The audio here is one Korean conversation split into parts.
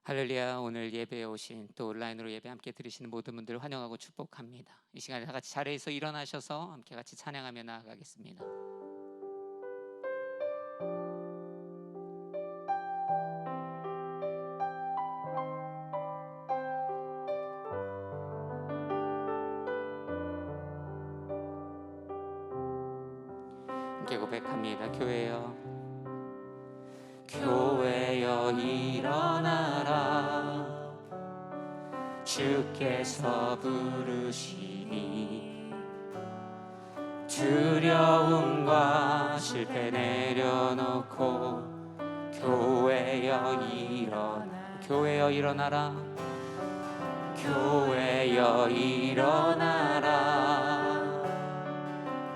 할렐루야. 오늘 예배에 오신 또 온라인으로 예배 함께 드리시는 모든 분들 환영하고 축복합니다. 이 시간에 다 같이 자리에서 일어나셔서 함께 같이 찬양하며 나아가겠습니다. 함께 고백합니다. 교회여, 교회여 일어나라. 주께서 부르시니 두려움과 실패 내려놓고 교회여 일어나. 교회여 일어나라. 교회여 일어나라.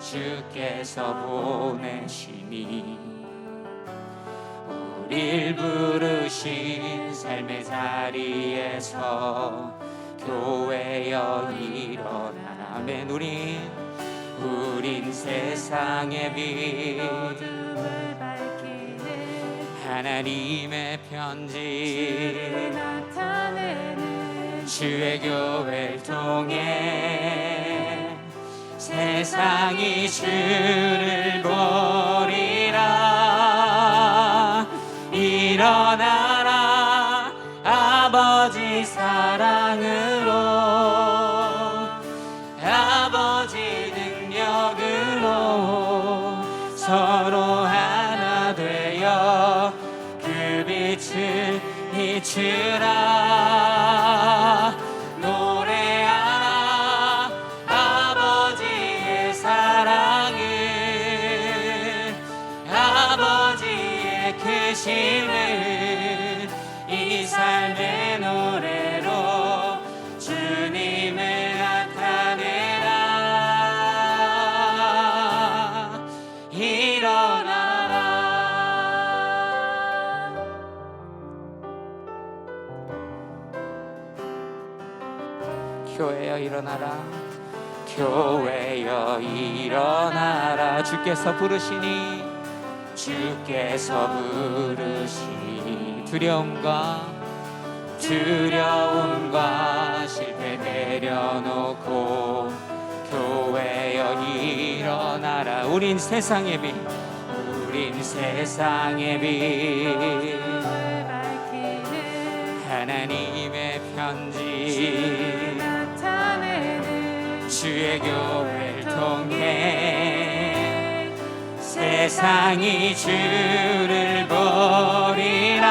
주께서 보내시니 우릴 부르신 삶의 자리에서 교회여 일어나라. 아멘. 우린 세상의 빛, 어둠을 밝히는 하나님의 편지, 나타내는 주의 교회를 통해 세상이 주를 보리라. 일어나라. 아버지 사랑으로, 아버지 능력으로 서로 하나 되어 그 빛을 비추라. 노래하라 아버지의 사랑을, 아버지의 크심을 이 삶의 노래로 주님을 나타내라. 일어나라. 교회여 일어나라. 교회여 일어나라. 주께서 부르시니, 주께서 부르시니 두려움과 실패 내려놓고 교회여 일어나라. 우린 세상의 빛, 우린 세상의 빛, 밝히는 하나님의 편지, 나타내는 주의 교회를 통해 세상이 주를 보리라.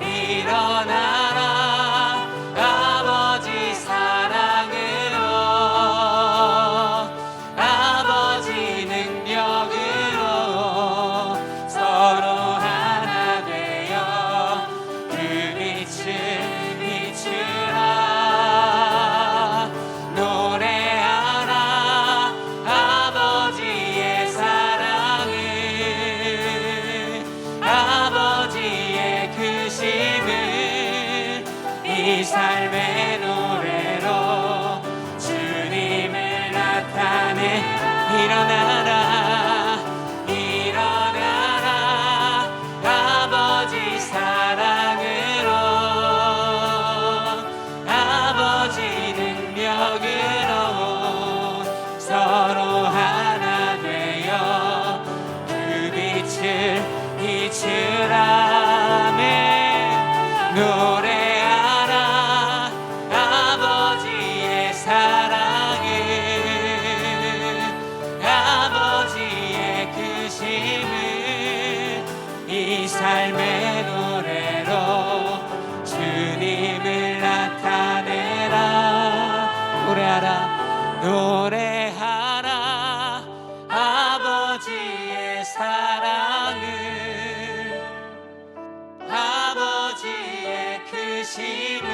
일어나라. 아버지 사랑으로, 아버지 능력으로 서로 하나 되어 그 빛을 비추라. 노래하라 아버지의 사랑을, 아버지의 크심을 이 삶의 노래로 주님을 나타내. 일어나라. 일어나라. 아버지 사랑으로, 아버지 능력으로 서로 하나 되어 그 빛을 비추라. 노래하라 아버지의 사랑을, 아버지의 크심을 이 삶의 노래로 주님을 나타내라. 노래하라 아버지의 사랑을, 아버지의 크심을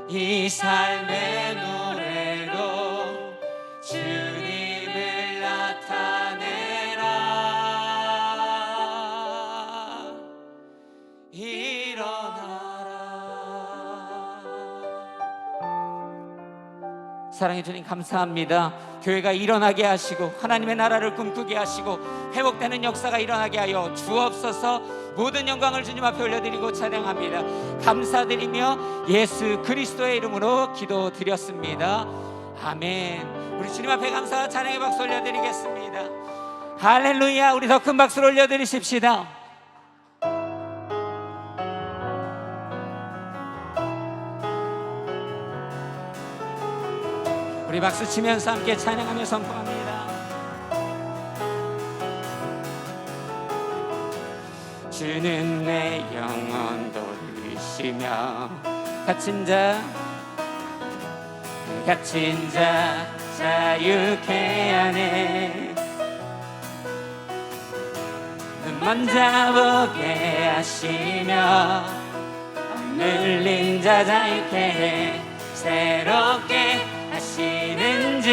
이 삶의 노래로 주님을 나타내라. 일어나라. 사랑해 주님 감사합니다. 교회가 일어나게 하시고 하나님의 나라를 꿈꾸게 하시고 회복되는 역사가 일어나게 하여 주옵소서. 모든 영광을 주님 앞에 올려드리고 찬양합니다. 감사드리며 예수 그리스도의 이름으로 기도드렸습니다. 아멘. 우리 주님 앞에 감사와 찬양의 박수 올려드리겠습니다. 할렐루야. 우리 더 큰 박수를 올려드리십시다. 우리 박수 치면서 함께 찬양하며 선포합니다. 주는 내 영혼 돌리시며 갇힌 자 자유케 하네. 눈만 자보게 하시며 눌린 자 자유케 해. 새롭게 하시는 주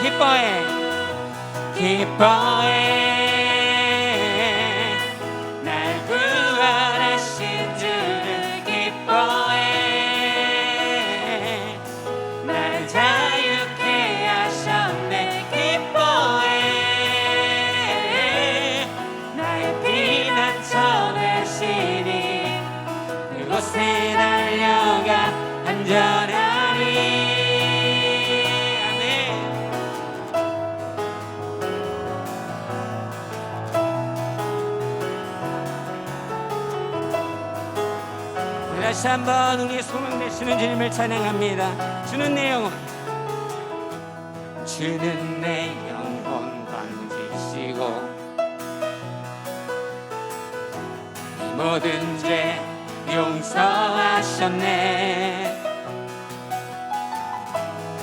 기뻐해 날 구원하신 주를 기뻐해 날 자유케 하셨네. 기뻐해 나의 피난처 되시니 그곳에 달려가 안전하리. 다시 한번 우리의 소망 되시는 주님을 찬양합니다. 주는 내 영혼 건지시고 모든 죄 용서하셨네.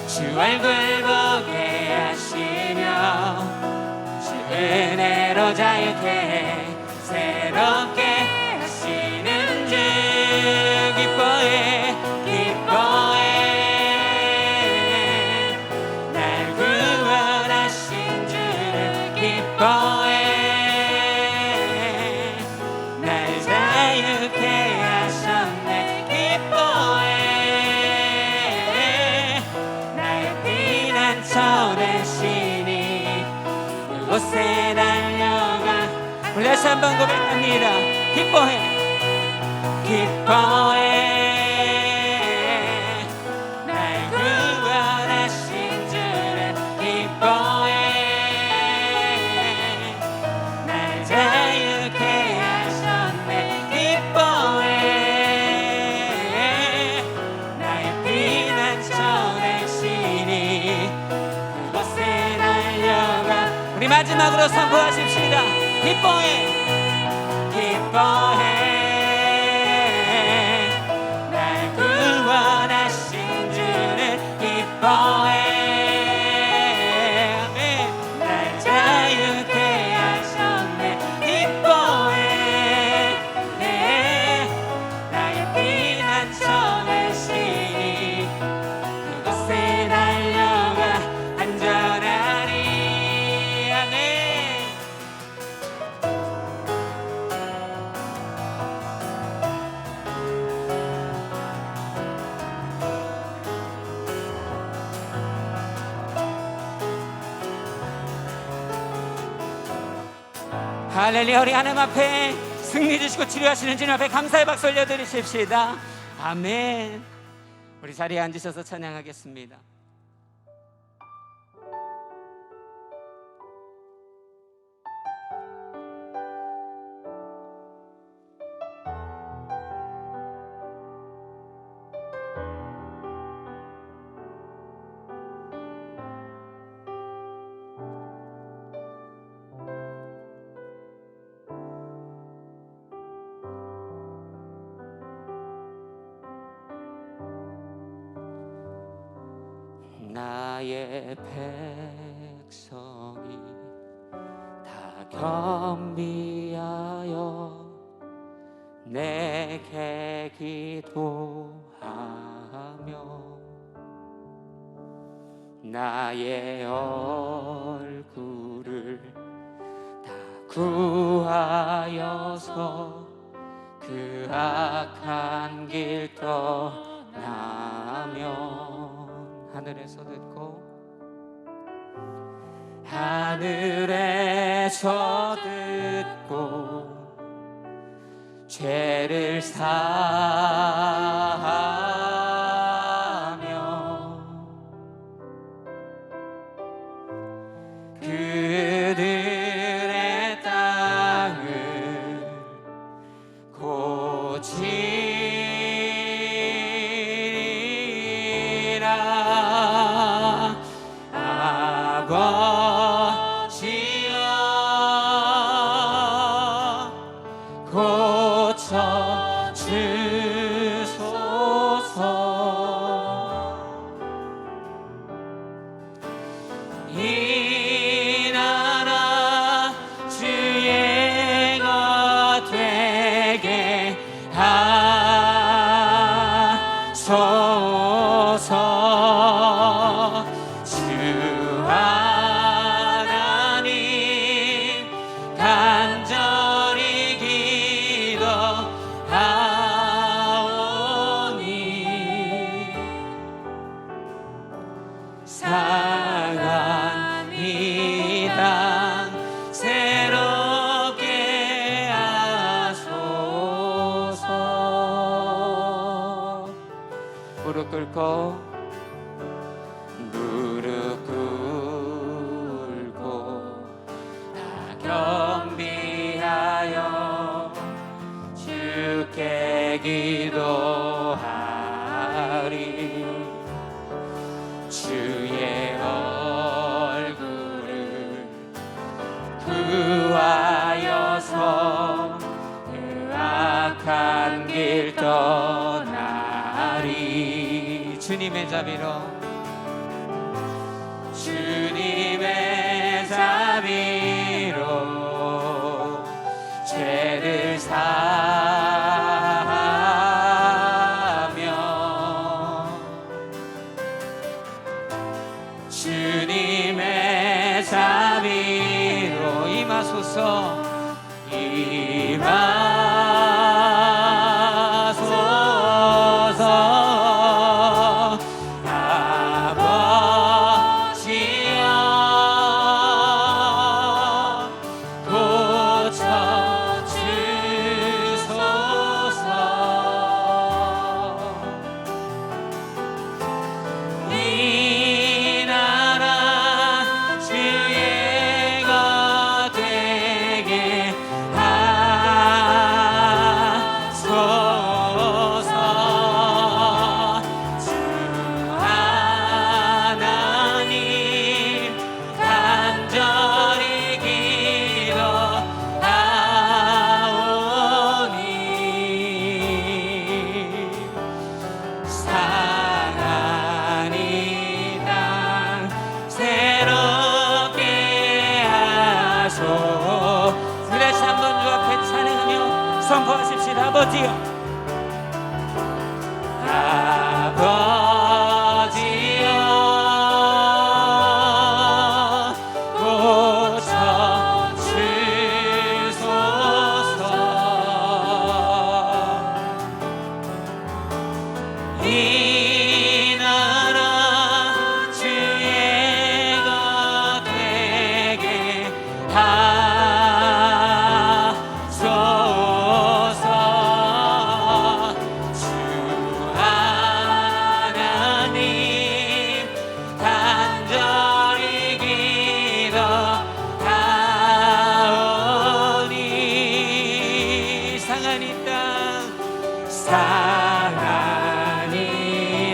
주 얼굴 보게 하시며 주 은혜로 자유케 해. 새롭게 하시는 주 기뻐해 날 구원하신 주를 기뻐해 날 자유케 하셨네. 기뻐해 나의 피난처 되시니 그곳에 달려가. 우리 다시 한번 고백합니다. 기뻐해 날 구원하신 주를 기뻐해 날 자유케 하셨네. 기뻐해 나의 피난처 되시니 그곳에 달려가. 우리 마지막으로 선포하십시다. 기뻐해 원하신 주를 기뻐해 아멘. 날 자유케 하셨네. 기뻐해 나의 피난처 되시니 그곳에 달려가 안전하리. 아멘. 할렐루야. 우리 하나님 앞에 승리 주시고 치료하시는 주님 앞에 감사의 박수 올려드리십시다. 아멘. 우리 자리에 앉으셔서 찬양하겠습니다. 나의 백성이 다 겸비하여 내게 기도하며 나의 얼굴을 다 구하여서 그 악한 길 떠나며 하늘에서 듣고 죄를 사하며 그들의 땅을 고치리라. 아버지여 고쳐 주소서. 이 나라 주의 것 되게 하소서. 주 하나님 간절히 기도하오니 상한 이 땅 새롭게 하소서. 무릎 꿇고 다 겸비하여 주께 기도하리. 주의 얼굴을 구하여서 그 악한 길 떠나리. 주님의 자비로 주님의 자비로 죄를 사하며 주님의 자비로 임하소서. 임하소서. 아버지여 고쳐 주소서. 이 나라 주의 것 되게 하소서. 주 하나님 간절히 기도하오니 상한 이 땅 새롭게 하소. 우리 다시 한번 주 앞에 찬양하며 선포하십시다. 아버지여 아버지여 고쳐 주소서. 이 나라 주의 것 되게 하소서. 주 하나님 간절히 기도하오니 상한 이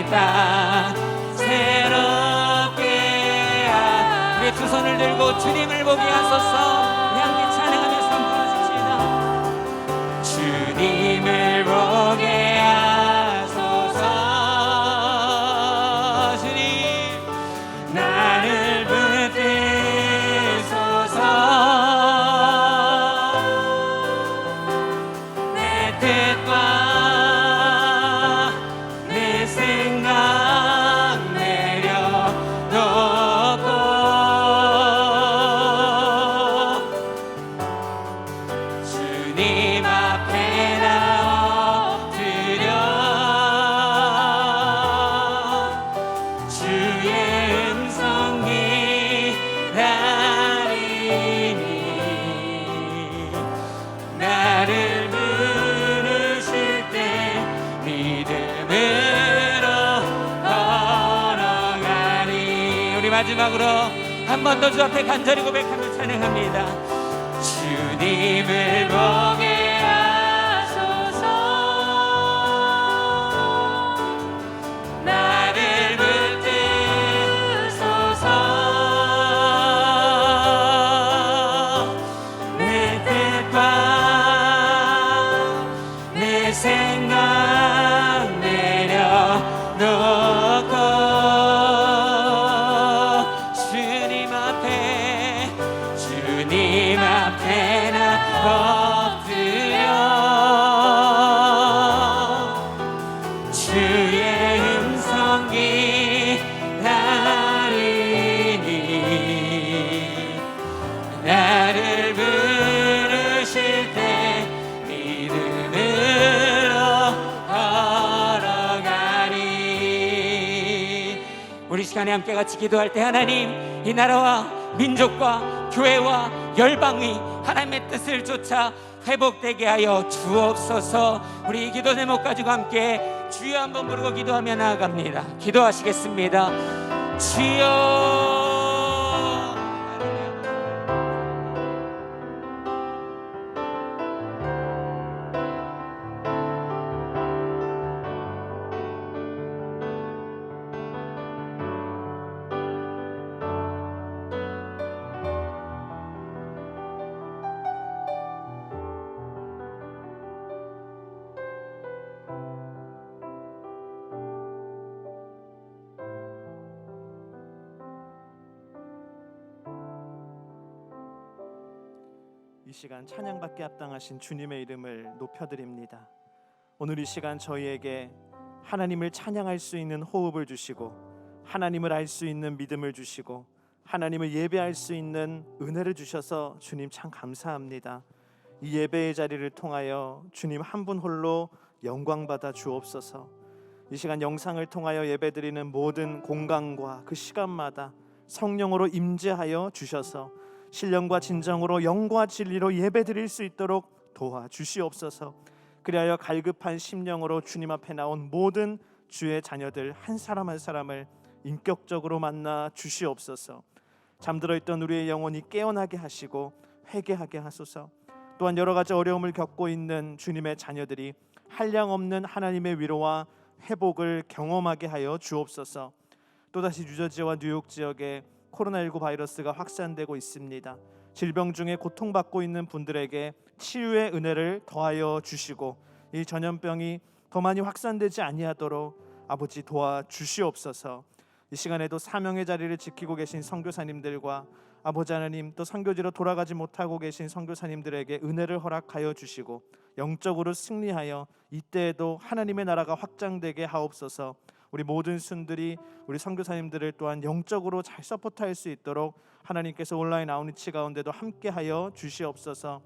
땅 새롭게 우리 두 손을 들고 주님을 보게 하소서. 우리 함께 찬양하며 선포하십시다. 주님을 보게 하소서. 주님 나를 붙드소서. 내 뜻과 내 생각 내려놓고 주님 앞에 나엎드려 주의 음성 기다리니 나를 마지막으로 한 번 더 주 앞에 간절히 고백하며 찬양합니다. 주님을 보게 하소서 나를 붙드소서 내 뜻과 내 생각 내려놓고 주님 앞에 나 엎드려 주의 음성 기다리니 나를 부르실 때 믿음으로 걸어가리. 우리 시간에 함께 같이 기도할 때 하나님, 이 나라와 민족과 교회와 열방이 하나님의 뜻을 쫓아 회복되게 하여 주옵소서. 우리 이 기도 제목 가지고 함께 주여 한번 부르고 기도하며 나아갑니다. 기도하시겠습니다. 주여. 이 시간 찬양받게 합당하신 주님의 이름을 높여드립니다. 오늘 이 시간 저희에게 하나님을 찬양할 수 있는 호흡을 주시고 하나님을 알 수 있는 믿음을 주시고 하나님을 예배할 수 있는 은혜를 주셔서 주님 참 감사합니다. 이 예배의 자리를 통하여 주님 한 분 홀로 영광받아 주옵소서. 이 시간 영상을 통하여 예배드리는 모든 공간과 그 시간마다 성령으로 임재하여 주셔서 신령과 진정으로 영과 진리로 예배드릴 수 있도록 도와주시옵소서. 그리하여 갈급한 심령으로 주님 앞에 나온 모든 주의 자녀들 한 사람 한 사람을 인격적으로 만나 주시옵소서. 잠들어 있던 우리의 영혼이 깨어나게 하시고 회개하게 하소서. 또한 여러 가지 어려움을 겪고 있는 주님의 자녀들이 한량없는 하나님의 위로와 회복을 경험하게 하여 주옵소서. 또다시 뉴저지와 뉴욕 지역에 코로나19 바이러스가 확산되고 있습니다. 질병 중에 고통받고 있는 분들에게 치유의 은혜를 더하여 주시고 이 전염병이 더 많이 확산되지 아니하도록 아버지 도와주시옵소서. 이 시간에도 사명의 자리를 지키고 계신 선교사님들과 아버지 하나님, 또 선교지로 돌아가지 못하고 계신 선교사님들에게 은혜를 허락하여 주시고 영적으로 승리하여 이때에도 하나님의 나라가 확장되게 하옵소서. 우리 모든 순들이 우리 선교사님들을 또한 영적으로 잘 서포트할 수 있도록 하나님께서 온라인 아웃리치 가운데도 함께하여 주시옵소서.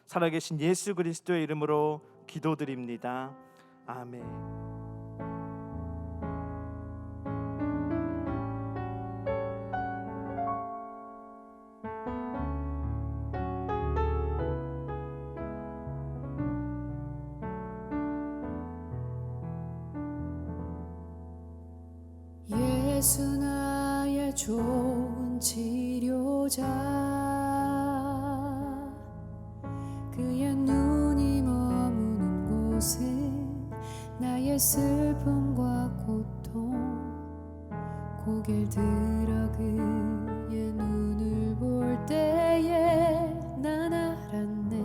살아계신 예수 그리스도의 이름으로 기도드립니다. 아멘. 예수 나의 좋은 치료자 그의 눈이 머무는 곳은 나의 슬픔과 고통 고개를 들어 그의 눈을 볼 때에 난 알았네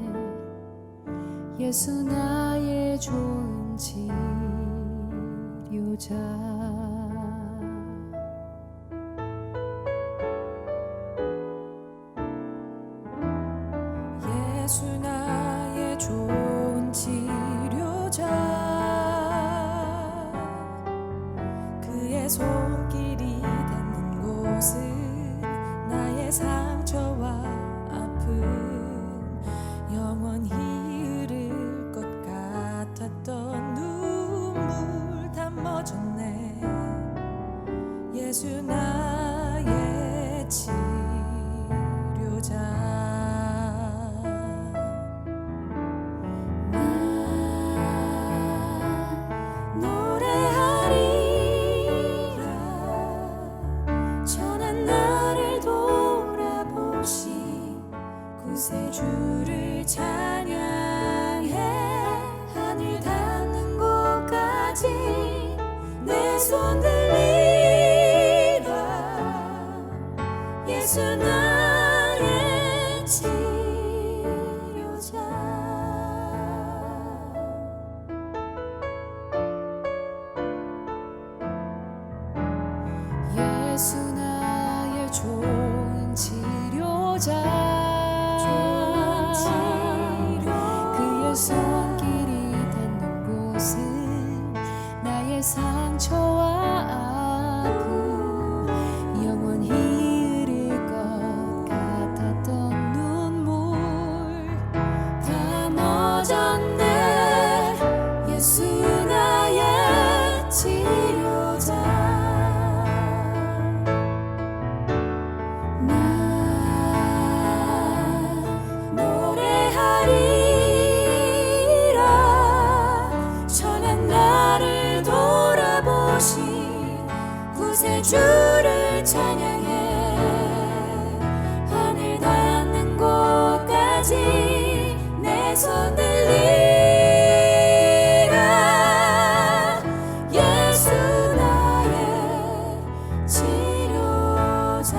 예수 나의 좋은 치료자 예수 나의 좋은 치료자 그의 손길이 닿는 곳은 나의 상처와 아픔 영원히 흐를 것 같았던 눈물 담아줬네 예수 나의 치료자 예수 나의 좋은 치료자 그의 손길이 닿는 곳은 나의 상처와 아픔 영원히 흐를 것 같았던 눈물 다 멎었네 예수 나의 치료자 나 노래하리라 천한 나를 돌아보신 구세주를 찬양해 하늘 닿는 곳까지 내 손 들리라 예수 나의 치료자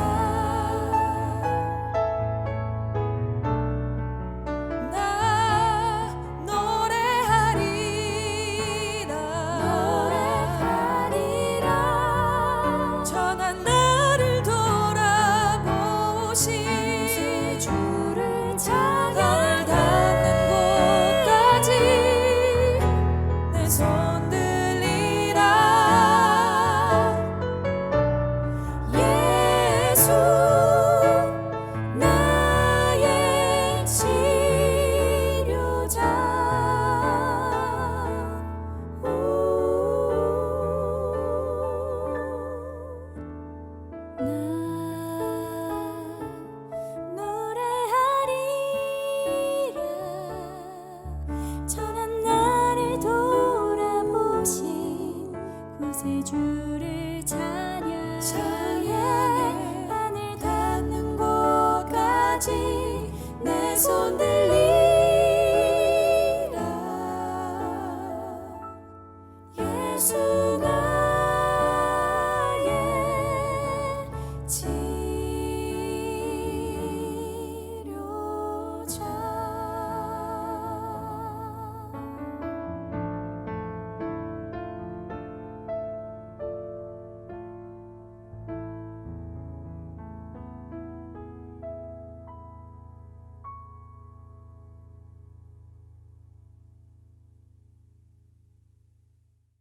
나 노래하리라 전한 나를 돌아보신 주를 찬양을 닿는 곳까지 내 손 들리라 예수 나의 치료자 나 노래하리라 천한 나를 돌아보신 구세주를 찬양해 하늘 닿는 곳까지 내 손 들리라 예수 나의 치료자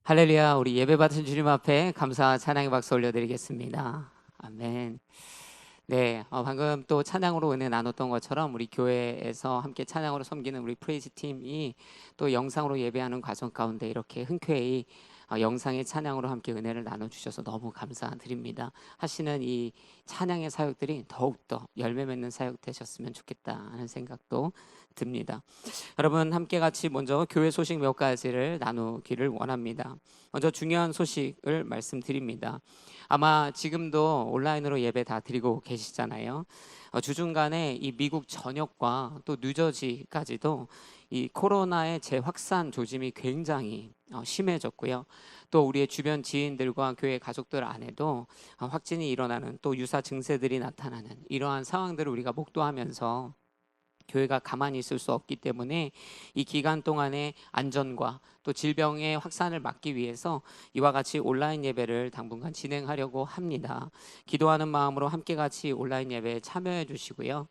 할렐루야. 우리 예배 받으신 주님 앞에 감사와 찬양의 박수 올려드리겠습니다. 아멘. 네, 방금 또 찬양으로 은혜 나눴던 것처럼 우리 교회에서 함께 찬양으로 섬기는 우리 프레이즈 팀이 또 영상으로 예배하는 과정 가운데 이렇게 흔쾌히 영상의 찬양으로 함께 은혜를 나눠주셔서 너무 감사드립니다. 하시는 이 찬양의 사역들이 더욱더 열매 맺는 사역 되셨으면 좋겠다 하는 생각도 듭니다. 여러분 함께 같이 먼저 교회 소식 몇 가지를 나누기를 원합니다. 먼저 중요한 소식을 말씀드립니다. 아마 지금도 온라인으로 예배 다 드리고 계시잖아요. 주중간에 이 미국 전역과 또 뉴저지까지도 이 코로나의 재확산 조짐이 굉장히 심해졌고요. 또 우리의 주변 지인들과 교회 가족들 안에도 확진이 일어나는 또 유사 증세들이 나타나는 이러한 상황들을 우리가 목도하면서 교회가 가만히 있을 수 없기 때문에 이 기간 동안의 안전과 또 질병의 확산을 막기 위해서 이와 같이 온라인 예배를 당분간 진행하려고 합니다. 기도하는 마음으로 함께 같이 온라인 예배에 참여해 주시고요.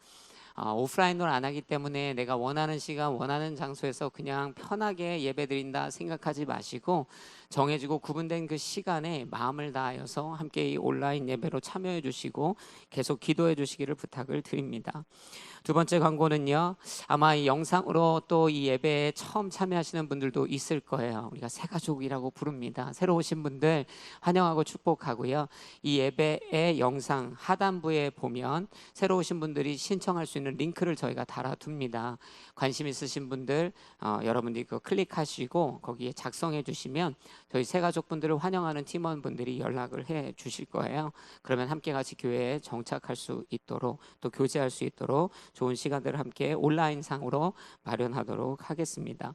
오프라인으로 안 하기 때문에 내가 원하는 시간 원하는 장소에서 그냥 편하게 예배드린다 생각하지 마시고 정해지고 구분된 그 시간에 마음을 다하여서 함께 이 온라인 예배로 참여해 주시고 계속 기도해 주시기를 부탁을 드립니다. 두 번째 광고는요, 아마 이 영상으로 또 이 예배에 처음 참여하시는 분들도 있을 거예요. 우리가 새가족이라고 부릅니다. 새로 오신 분들 환영하고 축복하고요. 이 예배의 영상 하단부에 보면 새로 오신 분들이 신청할 수 있는 링크를 저희가 달아둡니다. 관심 있으신 분들 여러분들이 그거 클릭하시고 거기에 작성해 주시면 저희 새가족분들을 환영하는 팀원분들이 연락을 해 주실 거예요. 그러면 함께 같이 교회에 정착할 수 있도록 또 교제할 수 있도록 좋은 시간들을 함께 온라인상으로 마련하도록 하겠습니다.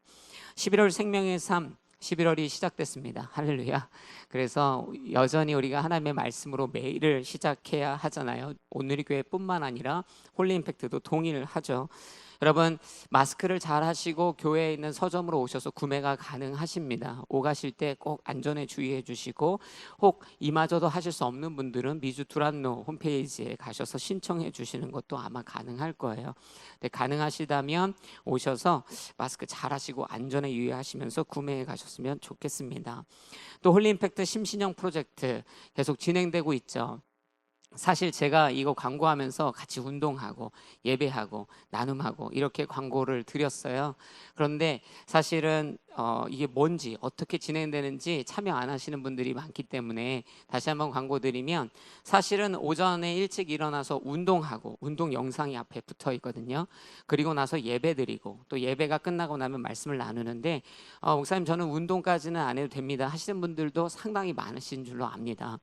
11월 생명의 삶 11월이 시작됐습니다. 할렐루야. 그래서 여전히 우리가 하나님의 말씀으로 매일을 시작해야 하잖아요. 오늘의 교회뿐만 아니라 홀리 임팩트도 동일하죠. 여러분 마스크를 잘 하시고 교회에 있는 서점으로 오셔서 구매가 가능하십니다. 오가실 때 꼭 안전에 주의해 주시고, 혹 이마저도 하실 수 없는 분들은 미주 두란노 홈페이지에 가셔서 신청해 주시는 것도 아마 가능할 거예요. 네, 가능하시다면 오셔서 마스크 잘 하시고 안전에 유의하시면서 구매해 가셨으면 좋겠습니다. 또 홀리임팩트 심신영 프로젝트 계속 진행되고 있죠. 사실 제가 이거 광고하면서 같이 운동하고 예배하고 나눔하고 이렇게 광고를 드렸어요. 그런데 사실은 이게 뭔지 어떻게 진행되는지 참여 안 하시는 분들이 많기 때문에 다시 한번 광고 드리면, 사실은 오전에 일찍 일어나서 운동하고 운동 영상이 앞에 붙어 있거든요. 그리고 나서 예배 드리고 또 예배가 끝나고 나면 말씀을 나누는데, 목사님 저는 운동까지는 안 해도 됩니다 하시는 분들도 상당히 많으신 줄로 압니다.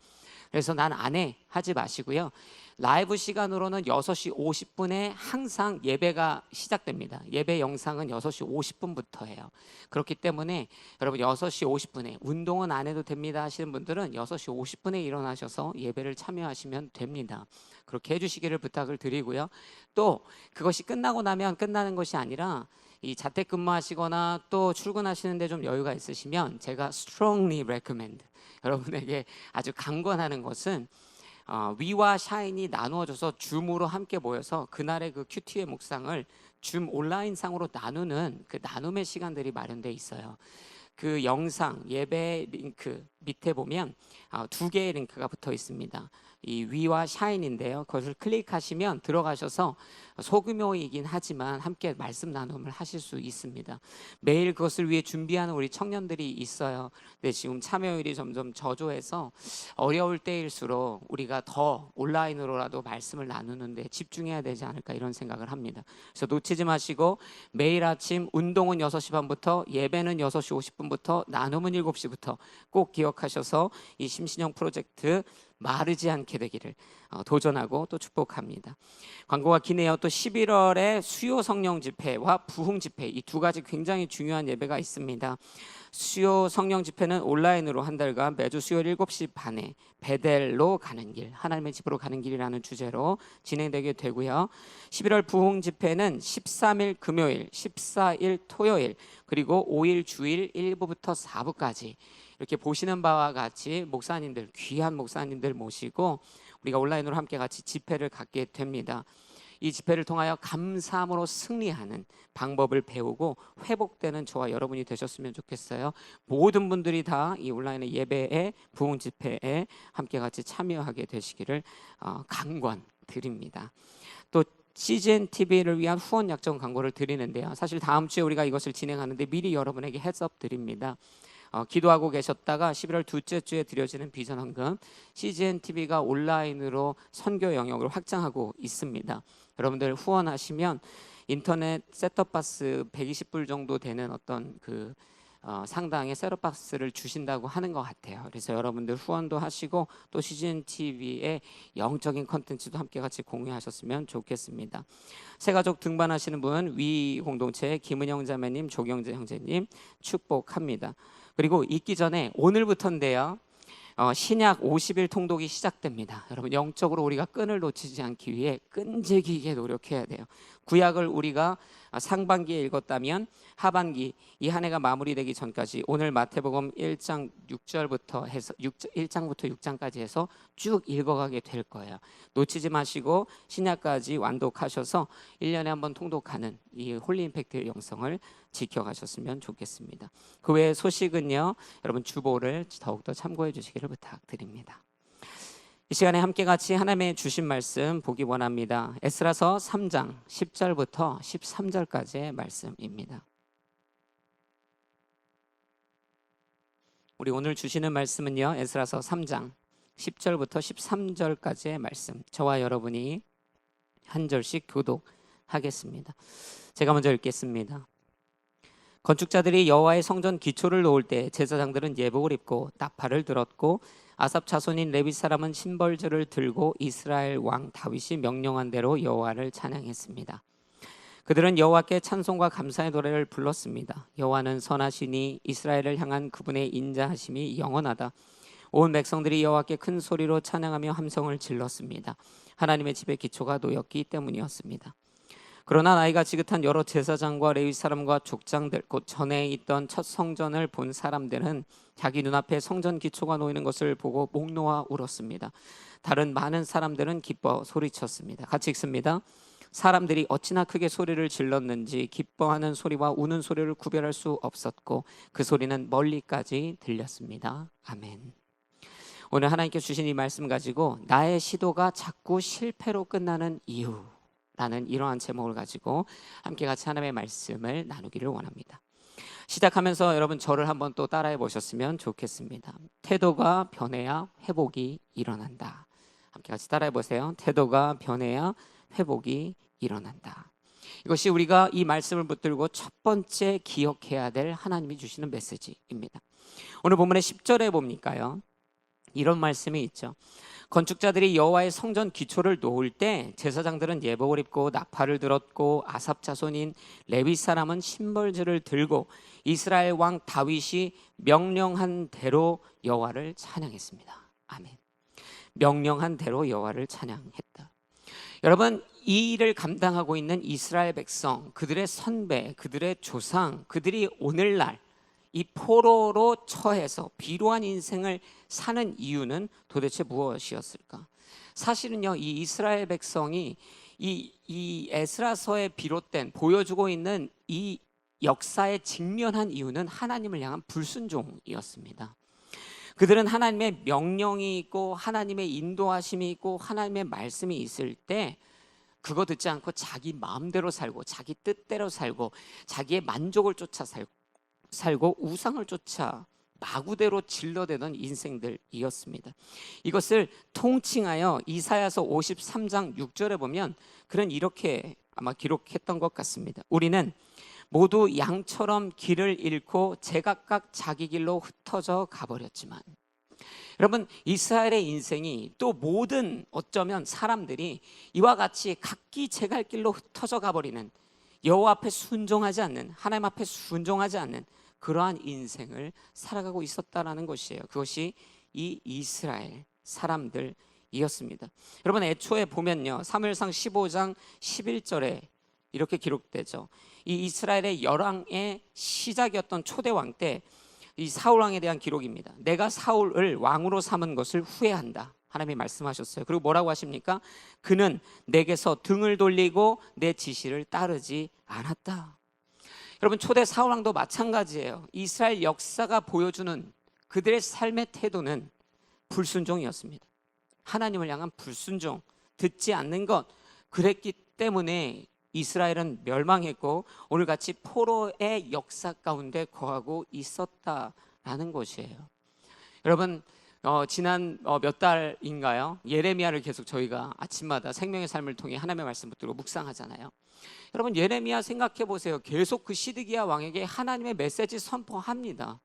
그래서 난 안 해 하지 마시고요. 라이브 시간으로는 6시 50분에 항상 예배가 시작됩니다. 예배 영상은 6시 50분부터예요. 그렇기 때문에 여러분 6시 50분에 운동은 안 해도 됩니다 하시는 분들은 6시 50분에 일어나셔서 예배를 참여하시면 됩니다. 그렇게 해주시기를 부탁을 드리고요. 또 그것이 끝나고 나면 끝나는 것이 아니라, 이 자택근무하시거나 또 출근하시는데 좀 여유가 있으시면 제가 strongly recommend, 여러분에게 아주 강권하는 것은 위와 샤인이 나누어져서 줌으로 함께 모여서 그날의 그 큐티의 묵상을 줌 온라인상으로 나누는 그 나눔의 시간들이 마련되어 있어요. 그 영상 예배 링크 밑에 보면 2개의 링크가 붙어 있습니다. 이 위와 샤인인데요, 그것을 클릭하시면 들어가셔서 소규모이긴 하지만 함께 말씀 나눔을 하실 수 있습니다. 매일 그것을 위해 준비하는 우리 청년들이 있어요. 근데 지금 참여율이 점점 저조해서 어려울 때일수록 우리가 더 온라인으로라도 말씀을 나누는데 집중해야 되지 않을까, 이런 생각을 합니다. 그래서 놓치지 마시고 매일 아침 운동은 6시 반부터, 예배는 6시 50분부터, 나눔은 7시부터 꼭 기억하셔서 이 심신영 프로젝트 마르지 않게 되기를 도전하고 또 축복합니다. 광고가 기네요. 또 11월에 수요 성령 집회와 부흥 집회, 이 두 가지 굉장히 중요한 예배가 있습니다. 수요 성령 집회는 온라인으로 한 달간 매주 수요일 7시 반에 베델로 가는 길, 하나님의 집으로 가는 길이라는 주제로 진행되게 되고요. 11월 부흥 집회는 13일 금요일, 14일 토요일, 그리고 5일 주일 1부부터 4부까지 이렇게 보시는 바와 같이 목사님들, 귀한 목사님들 모시고 우리가 온라인으로 함께 같이 집회를 갖게 됩니다. 이 집회를 통하여 감사함으로 승리하는 방법을 배우고 회복되는 저와 여러분이 되셨으면 좋겠어요. 모든 분들이 다 이 온라인의 예배에, 부흥 집회에 함께 같이 참여하게 되시기를 강권드립니다. 또 CGN TV를 위한 후원 약정 광고를 드리는데요. 사실 다음 주에 우리가 이것을 진행하는데 미리 여러분에게 헤드업 드립니다. 기도하고 계셨다가 11월 둘째 주에 드려지는 비전 헌금, CGN TV가 온라인으로 선교 영역을 확장하고 있습니다. 여러분들 후원하시면 인터넷 셋톱박스 120불 정도 되는 어떤 상당의 셋톱박스를 주신다고 하는 것 같아요. 그래서 여러분들 후원도 하시고 또 CGN TV의 영적인 컨텐츠도 함께 같이 공유하셨으면 좋겠습니다. 새가족 등반하시는 분 위 공동체 김은영 자매님, 조경재 형제님 축복합니다. 그리고 있기 전에 오늘부터인데요, 신약 50일 통독이 시작됩니다. 여러분 영적으로 우리가 끈을 놓치지 않기 위해 끈질기게 노력해야 돼요. 구약을 우리가 상반기에 읽었다면 하반기 이 한 해가 마무리되기 전까지 오늘 마태복음 1장 6절부터 해서 1장부터 6장까지 해서 쭉 읽어가게 될 거예요. 놓치지 마시고 신약까지 완독하셔서 1년에 한번 통독하는 이 홀리임팩트 영성을 지켜가셨으면 좋겠습니다. 그 외의 소식은요, 여러분 주보를 더욱더 참고해 주시기를 부탁드립니다. 이 시간에 함께 같이 하나님의 주신 말씀 보기 원합니다. 에스라서 3장 10절부터 13절까지의 말씀입니다. 우리 오늘 주시는 말씀은요, 에스라서 3장 10절부터 13절까지의 말씀, 저와 여러분이 한 절씩 교독하겠습니다. 제가 먼저 읽겠습니다. 건축자들이 여호와의 성전 기초를 놓을 때 제사장들은 예복을 입고 나팔을 들었고 아삽 자손인 레위 사람은 심벌주를 들고 이스라엘 왕 다윗이 명령한 대로 여호와를 찬양했습니다. 그들은 여호와께 찬송과 감사의 노래를 불렀습니다. 여호와는 선하시니 이스라엘을 향한 그분의 인자하심이 영원하다. 온 백성들이 여호와께 큰 소리로 찬양하며 함성을 질렀습니다. 하나님의 집의 기초가 놓였기 때문이었습니다. 그러나 나이가 지긋한 여러 제사장과 레위 사람과 족장들, 곧 전에 있던 첫 성전을 본 사람들은 자기 눈앞에 성전 기초가 놓이는 것을 보고 목 놓아 울었습니다. 다른 많은 사람들은 기뻐 소리쳤습니다. 같이 읽습니다. 사람들이 어찌나 크게 소리를 질렀는지 기뻐하는 소리와 우는 소리를 구별할 수 없었고 그 소리는 멀리까지 들렸습니다. 아멘. 오늘 하나님께 주신 이 말씀 가지고 나의 시도가 자꾸 실패로 끝나는 이유라는 이러한 제목을 가지고 함께 같이 하나님의 말씀을 나누기를 원합니다. 시작하면서 여러분 저를 한번 또 따라해 보셨으면 좋겠습니다. 태도가 변해야 회복이 일어난다. 함께 같이 따라해 보세요. 태도가 변해야 회복이 일어난다. 이것이 우리가 이 말씀을 붙들고 첫 번째 기억해야 될 하나님이 주시는 메시지입니다. 오늘 본문의 10절에 보니까요, 이런 말씀이 있죠. 건축자들이 여호와의 성전 기초를 놓을 때 제사장들은 예복을 입고 나팔을 들었고 아삽 자손인 레위 사람은 심벌들을 들고 이스라엘 왕 다윗이 명령한 대로 여호와를 찬양했습니다. 아멘. 명령한 대로 여호와를 찬양했다. 여러분, 이 일을 감당하고 있는 이스라엘 백성, 그들의 선배, 그들의 조상, 그들이 오늘날 이 포로로 처해서 비루한 인생을 사는 이유는 도대체 무엇이었을까? 사실은요, 이 이스라엘 백성이 이 에스라서에 비롯된 보여주고 있는 이 역사에 직면한 이유는 하나님을 향한 불순종이었습니다. 그들은 하나님의 명령이 있고 하나님의 인도하심이 있고 하나님의 말씀이 있을 때 그거 듣지 않고 자기 마음대로 살고 자기 뜻대로 살고 자기의 만족을 쫓아 살고 우상을 쫓아 마구대로 질러대던 인생들이었습니다. 이것을 통칭하여 이사야서 53장 6절에 보면 그는 이렇게 아마 기록했던 것 같습니다. 우리는 모두 양처럼 길을 잃고 제각각 자기 길로 흩어져 가버렸지만, 여러분, 이스라엘의 인생이 또 모든 어쩌면 사람들이 이와 같이 각기 제갈 길로 흩어져 가버리는, 여호와 앞에 순종하지 않는, 하나님 앞에 순종하지 않는 그러한 인생을 살아가고 있었다라는 것이에요. 그것이 이 이스라엘 사람들이었습니다. 여러분, 애초에 보면요, 사무엘상 15장 11절에 이렇게 기록되죠. 이 이스라엘의 열왕의 시작이었던 초대 왕 때 이 사울 왕에 대한 기록입니다. 내가 사울을 왕으로 삼은 것을 후회한다. 하나님이 말씀하셨어요. 그리고 뭐라고 하십니까? 그는 내게서 등을 돌리고 내 지시를 따르지 않았다. 여러분, 초대 사울 왕도 마찬가지예요. 이스라엘 역사가 보여주는 그들의 삶의 태도는 불순종이었습니다. 하나님을 향한 불순종, 듣지 않는 것, 그랬기 때문에 이스라엘은 멸망했고 오늘같이 포로의 역사 가운데 거하고 있었다라는 것이에요. 여러분, 지난 몇 달인가요? 예레미야를 계속 저희가 아침마다 생명의 삶을 통해 하나님의 말씀 붙들고 묵상하잖아요. 여러분, 예레미야 생각해 보세요. 계속 그 시드기야 왕에게 하나님의 메시지 선포합니다.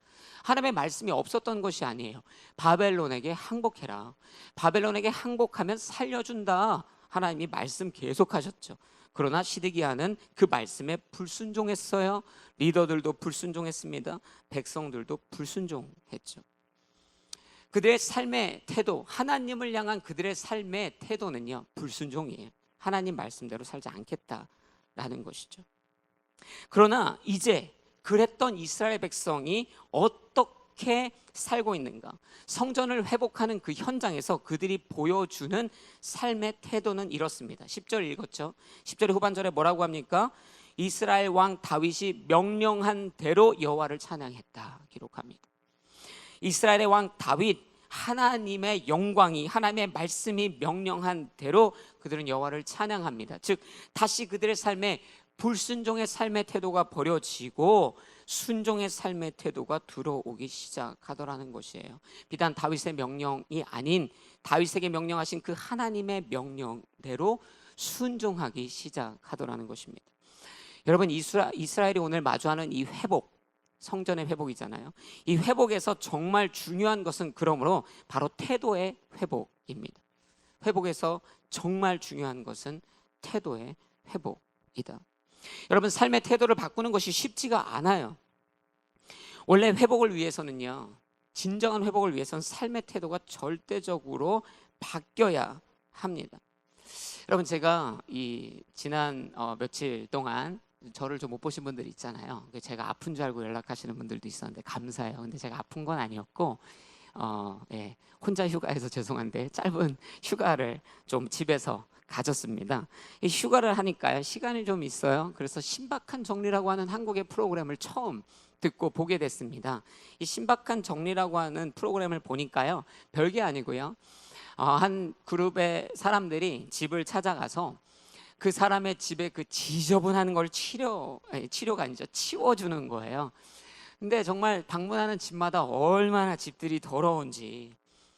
하나님의 말씀이 없었던 것이 아니에요. 바벨론에게 항복해라. 바벨론에게 항복하면 살려준다. 하나님이 말씀 계속하셨죠. 그러나 시드기야는 그 말씀에 불순종했어요. 리더들도 불순종했습니다. 백성들도 불순종했죠. 그들의 삶의 태도, 하나님을 향한 그들의 삶의 태도는요, 불순종이에요. 하나님 말씀대로 살지 않겠다라는 것이죠. 그러나 이제 그랬던 이스라엘 백성이 어떻게 살고 있는가? 성전을 회복하는 그 현장에서 그들이 보여주는 삶의 태도는 이렇습니다. 10절 읽었죠? 10절의 후반절에 뭐라고 합니까? 이스라엘 왕 다윗이 명령한 대로 여호와를 찬양했다 기록합니다. 이스라엘의 왕 다윗, 하나님의 영광이, 하나님의 말씀이 명령한 대로 그들은 여호와를 찬양합니다. 즉 다시 그들의 삶에 불순종의 삶의 태도가 버려지고 순종의 삶의 태도가 들어오기 시작하더라는 것이에요. 비단 다윗의 명령이 아닌 다윗에게 명령하신 그 하나님의 명령대로 순종하기 시작하더라는 것입니다. 여러분, 이스라엘이 오늘 마주하는 이 회복, 성전의 회복이잖아요. 이 회복에서 정말 중요한 것은 그러므로 바로 태도의 회복입니다. 회복에서 정말 중요한 것은 태도의 회복이다. 여러분, 삶의 태도를 바꾸는 것이 쉽지가 않아요. 원래 회복을 위해서는요, 진정한 회복을 위해서는 삶의 태도가 절대적으로 바뀌어야 합니다. 여러분, 제가 이 지난 며칠 동안 저를 좀 못 보신 분들 있잖아요. 제가 아픈 줄 알고 연락하시는 분들도 있었는데 감사해요. 근데 제가 아픈 건 아니었고 예, 혼자 휴가해서 죄송한데 짧은 휴가를 좀 집에서 가졌습니다. 이 휴가를 하니까요, 시간이 좀 있어요. 그래서 신박한 정리라고 하는 한국의 프로그램을 처음 듣고 보게 됐습니다. 이 신박한 정리라고 하는 프로그램을 보니까요, 별게 아니고요, 한 그룹의 사람들이 집을 찾아가서 그 사람의 집에 그 지저분한 걸 치료가 아니죠, 치워주는 거예요. 근데 정말 방문하는 집마다 얼마나 집들이 더러운지.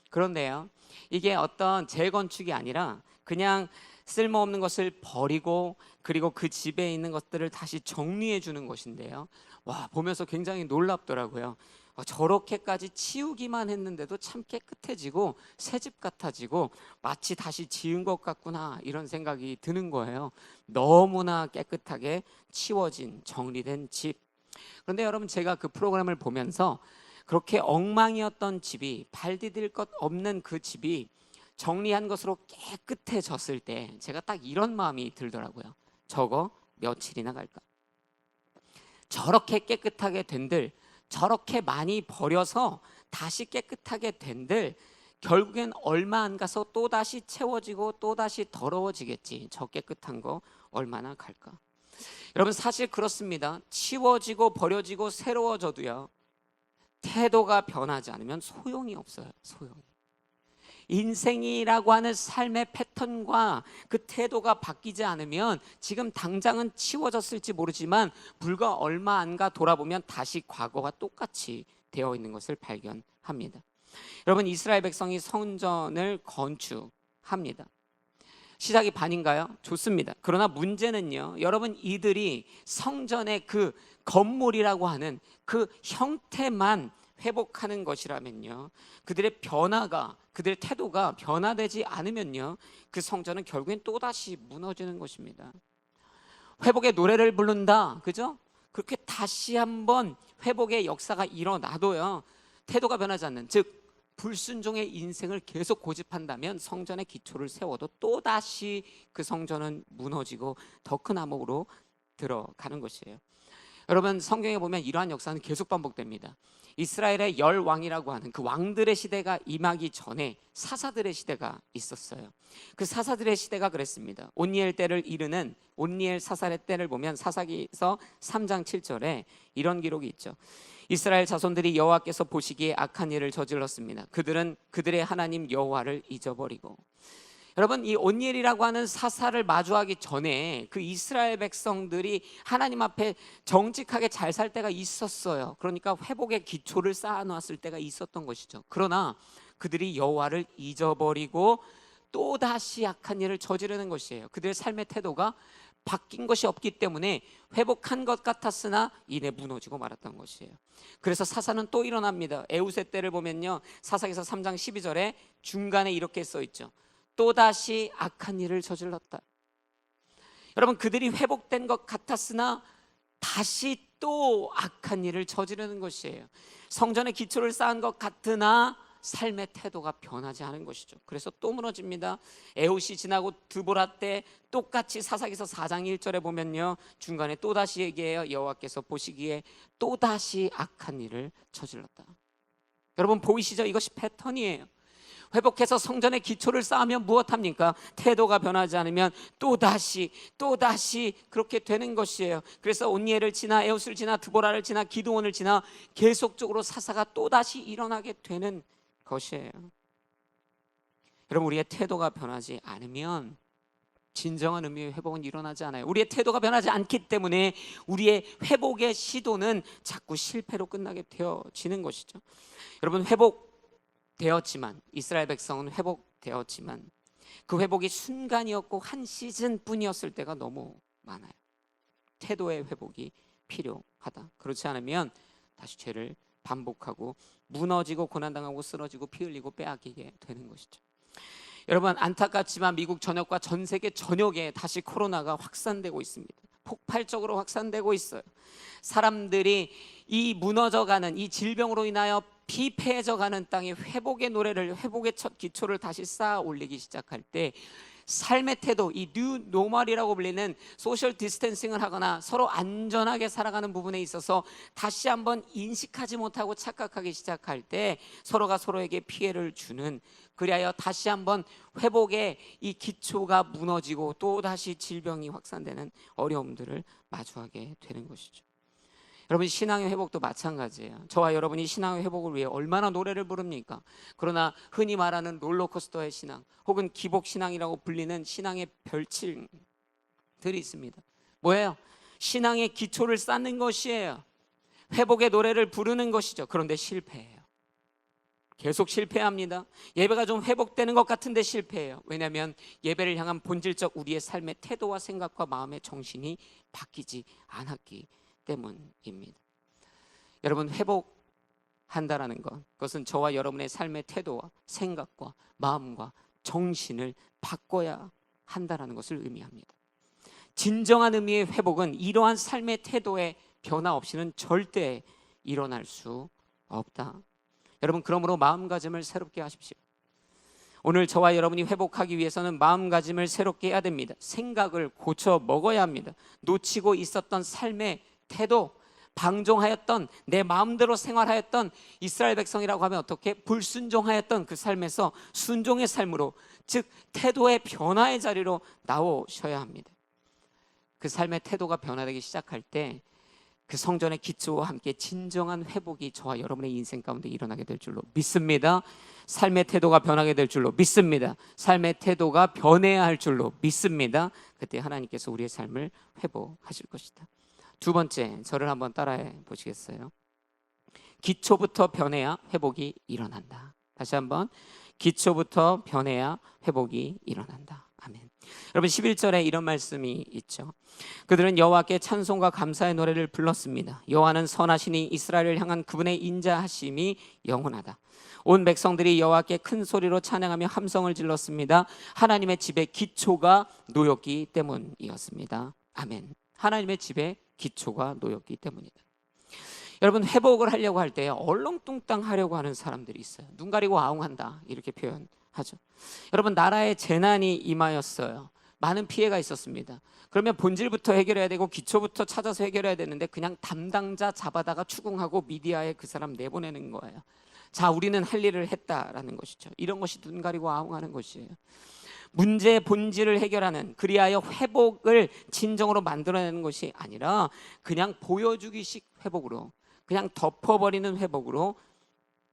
그런데요, 이게 어떤 재건축이 아니라 그냥 쓸모없는 것을 버리고 그리고 그 집에 있는 것들을 다시 정리해 주는 것인데요, 와, 보면서 굉장히 놀랍더라고요. 저렇게까지 치우기만 했는데도 참 깨끗해지고 새집 같아지고 마치 다시 지은 것 같구나, 이런 생각이 드는 거예요. 너무나 깨끗하게 치워진, 정리된 집. 그런데 여러분, 제가 그 프로그램을 보면서 그렇게 엉망이었던 집이, 발 디딜 것 없는 그 집이 정리한 것으로 깨끗해졌을 때 제가 딱 이런 마음이 들더라고요. 저거 며칠이나 갈까? 저렇게 깨끗하게 된들, 저렇게 많이 버려서 다시 깨끗하게 된들 결국엔 얼마 안 가서 또다시 채워지고 또다시 더러워지겠지. 저 깨끗한 거 얼마나 갈까? 여러분, 사실 그렇습니다. 치워지고 버려지고 새로워져도요, 태도가 변하지 않으면 소용이 없어요. 소용이. 인생이라고 하는 삶의 패턴과 그 태도가 바뀌지 않으면 지금 당장은 치워졌을지 모르지만 불과 얼마 안 가 돌아보면 다시 과거와 똑같이 되어 있는 것을 발견합니다. 여러분, 이스라엘 백성이 성전을 건축합니다. 시작이 반인가요? 좋습니다. 그러나 문제는요, 여러분, 이들이 성전의 그 건물이라고 하는 그 형태만 회복하는 것이라면요, 그들의 변화가, 그들의 태도가 변화되지 않으면요, 그 성전은 결국엔 또다시 무너지는 것입니다. 회복의 노래를 부른다, 그죠? 그렇게 다시 한번 회복의 역사가 일어나도요, 태도가 변하지 않는, 즉 불순종의 인생을 계속 고집한다면 성전의 기초를 세워도 또다시 그 성전은 무너지고 더 큰 암흑으로 들어가는 것이에요. 여러분, 성경에 보면 이러한 역사는 계속 반복됩니다. 이스라엘의 열 왕이라고 하는 그 왕들의 시대가 임하기 전에 사사들의 시대가 있었어요. 그 사사들의 시대가 그랬습니다. 온니엘 때를 이르는 온니엘 사사의 때를 보면 사사기서 3장 7절에 이런 기록이 있죠. 이스라엘 자손들이 여호와께서 보시기에 악한 일을 저질렀습니다. 그들은 그들의 하나님 여호와를 잊어버리고. 여러분, 이 온니엘이라고 하는 사사를 마주하기 전에 그 이스라엘 백성들이 하나님 앞에 정직하게 잘 살 때가 있었어요. 그러니까 회복의 기초를 쌓아놓았을 때가 있었던 것이죠. 그러나 그들이 여호와를 잊어버리고 또다시 악한 일을 저지르는 것이에요. 그들의 삶의 태도가 바뀐 것이 없기 때문에 회복한 것 같았으나 이내 무너지고 말았던 것이에요. 그래서 사사는 또 일어납니다. 에우세 때를 보면요, 사사기서 3장 12절에 중간에 이렇게 써 있죠. 또다시 악한 일을 저질렀다. 여러분, 그들이 회복된 것 같았으나 다시 또 악한 일을 저지르는 것이에요. 성전의 기초를 쌓은 것 같으나 삶의 태도가 변하지 않은 것이죠. 그래서 또 무너집니다. 에훗이 지나고 드보라 때 똑같이 사사기서 4장 1절에 보면요, 중간에 또다시 얘기해요. 여호와께서 보시기에 또다시 악한 일을 저질렀다. 여러분, 보이시죠? 이것이 패턴이에요. 회복해서 성전의 기초를 쌓으면 무엇합니까? 태도가 변하지 않으면 또다시 그렇게 되는 것이에요. 그래서 온니엘을 지나 에훗을 지나 드보라를 지나 기드온을 지나 계속적으로 사사가 또다시 일어나게 되는 것이에요. 여러분, 우리의 태도가 변하지 않으면 진정한 의미의 회복은 일어나지 않아요. 우리의 태도가 변하지 않기 때문에 우리의 회복의 시도는 자꾸 실패로 끝나게 되어지는 것이죠. 여러분, 회복되었지만, 이스라엘 백성은 회복되었지만 그 회복이 순간이었고 한 시즌뿐이었을 때가 너무 많아요. 태도의 회복이 필요하다. 그렇지 않으면 다시 죄를 반복하고 무너지고 고난당하고 쓰러지고 피 흘리고 빼앗기게 되는 것이죠. 여러분, 안타깝지만 미국 전역과 전 세계 전역에 다시 코로나가 확산되고 있습니다. 폭발적으로 확산되고 있어요. 사람들이 이 무너져가는 이 질병으로 인하여 피폐해져가는 땅에 회복의 노래를, 회복의 첫 기초를 다시 쌓아 올리기 시작할 때 삶의 태도, 이 뉴 노멀이라고 불리는 소셜 디스텐싱을 하거나 서로 안전하게 살아가는 부분에 있어서 다시 한번 인식하지 못하고 착각하기 시작할 때 서로가 서로에게 피해를 주는, 그리하여 다시 한번 회복의 이 기초가 무너지고 또 다시 질병이 확산되는 어려움들을 마주하게 되는 것이죠. 여러분, 신앙의 회복도 마찬가지예요. 저와 여러분이 신앙의 회복을 위해 얼마나 노래를 부릅니까? 그러나 흔히 말하는 롤러코스터의 신앙, 혹은 기복신앙이라고 불리는 신앙의 별칭들이 있습니다. 뭐예요? 신앙의 기초를 쌓는 것이에요. 회복의 노래를 부르는 것이죠. 그런데 실패해요. 계속 실패합니다. 예배가 좀 회복되는 것 같은데 실패해요. 왜냐하면 예배를 향한 본질적 우리의 삶의 태도와 생각과 마음의 정신이 바뀌지 않았기 때문입니다. 여러분, 회복한다라는 것, 그것은 저와 여러분의 삶의 태도와 생각과 마음과 정신을 바꿔야 한다라는 것을 의미합니다. 진정한 의미의 회복은 이러한 삶의 태도의 변화 없이는 절대 일어날 수 없다. 여러분, 그러므로 마음가짐을 새롭게 하십시오. 오늘 저와 여러분이 회복하기 위해서는 마음가짐을 새롭게 해야 됩니다. 생각을 고쳐 먹어야 합니다. 놓치고 있었던 삶의 태도, 방종하였던, 내 마음대로 생활하였던 이스라엘 백성이라고 하면 어떻게? 불순종하였던 그 삶에서 순종의 삶으로, 즉 태도의 변화의 자리로 나오셔야 합니다. 그 삶의 태도가 변화되기 시작할 때 그 성전의 기초와 함께 진정한 회복이 저와 여러분의 인생 가운데 일어나게 될 줄로 믿습니다. 삶의 태도가 변하게 될 줄로 믿습니다. 삶의 태도가 변해야 할 줄로 믿습니다. 그때 하나님께서 우리의 삶을 회복하실 것이다. 두 번째, 저를 한번 따라해 보시겠어요? 기초부터 변해야 회복이 일어난다. 다시 한번, 기초부터 변해야 회복이 일어난다. 아멘. 여러분, 11절에 이런 말씀이 있죠. 그들은 여호와께 찬송과 감사의 노래를 불렀습니다. 여호와는 선하시니 이스라엘을 향한 그분의 인자하심이 영원하다. 온 백성들이 여호와께 큰 소리로 찬양하며 함성을 질렀습니다. 하나님의 집의 기초가 놓였기 때문이었습니다. 아멘. 하나님의 집의 기초가 놓였기 때문이다. 여러분, 회복을 하려고 할 때 얼렁뚱땅 하려고 하는 사람들이 있어요. 눈 가리고 아웅한다, 이렇게 표현하죠. 여러분, 나라에 재난이 임하였어요. 많은 피해가 있었습니다. 그러면 본질부터 해결해야 되고 기초부터 찾아서 해결해야 되는데 그냥 담당자 잡아다가 추궁하고 미디어에 그 사람 내보내는 거예요. 자, 우리는 할 일을 했다라는 것이죠. 이런 것이 눈 가리고 아웅하는 것이에요. 문제의 본질을 해결하는, 그리하여 회복을 진정으로 만들어내는 것이 아니라 그냥 보여주기식 회복으로, 그냥 덮어버리는 회복으로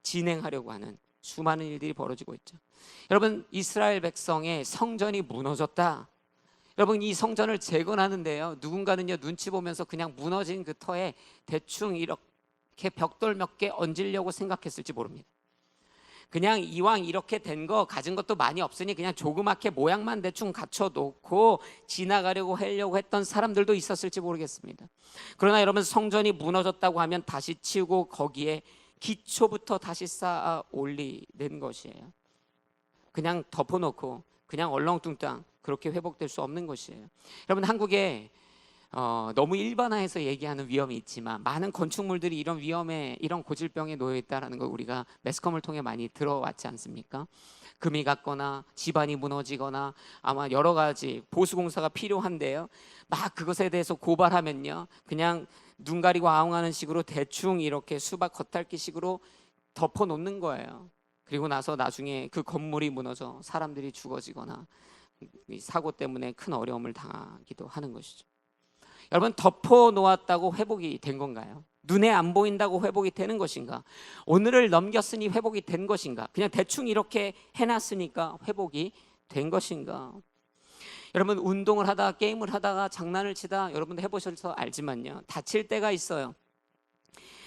진행하려고 하는 수많은 일들이 벌어지고 있죠. 여러분, 이스라엘 백성의 성전이 무너졌다. 여러분, 이 성전을 재건하는데요, 누군가는요 눈치 보면서 그냥 무너진 그 터에 대충 이렇게 벽돌 몇 개 얹으려고 생각했을지 모릅니다. 그냥 이왕 이렇게 된 거, 가진 것도 많이 없으니 그냥 조그맣게 모양만 대충 갖춰놓고 지나가려고 하려고 했던 사람들도 있었을지 모르겠습니다. 그러나 여러분, 성전이 무너졌다고 하면 다시 치우고 거기에 기초부터 다시 쌓아 올리는 것이에요. 그냥 덮어놓고 그냥 얼렁뚱땅 그렇게 회복될 수 없는 것이에요. 여러분, 한국에 너무 일반화해서 얘기하는 위험이 있지만 많은 건축물들이 이런 위험에, 이런 고질병에 놓여 있다는 걸 우리가 매스컴을 통해 많이 들어왔지 않습니까? 금이 갔거나 집안이 무너지거나 아마 여러 가지 보수공사가 필요한데요, 막 그것에 대해서 고발하면요 그냥 눈 가리고 아웅하는 식으로 대충 이렇게 수박 겉핥기 식으로 덮어놓는 거예요. 그리고 나서 나중에 그 건물이 무너져 사람들이 죽어지거나 이 사고 때문에 큰 어려움을 당하기도 하는 것이죠. 여러분, 덮어놓았다고 회복이 된 건가요? 눈에 안 보인다고 회복이 되는 것인가? 오늘을 넘겼으니 회복이 된 것인가? 그냥 대충 이렇게 해놨으니까 회복이 된 것인가? 여러분, 운동을 하다가, 게임을 하다가, 장난을 치다, 여러분도 해보셔서 알지만요, 다칠 때가 있어요.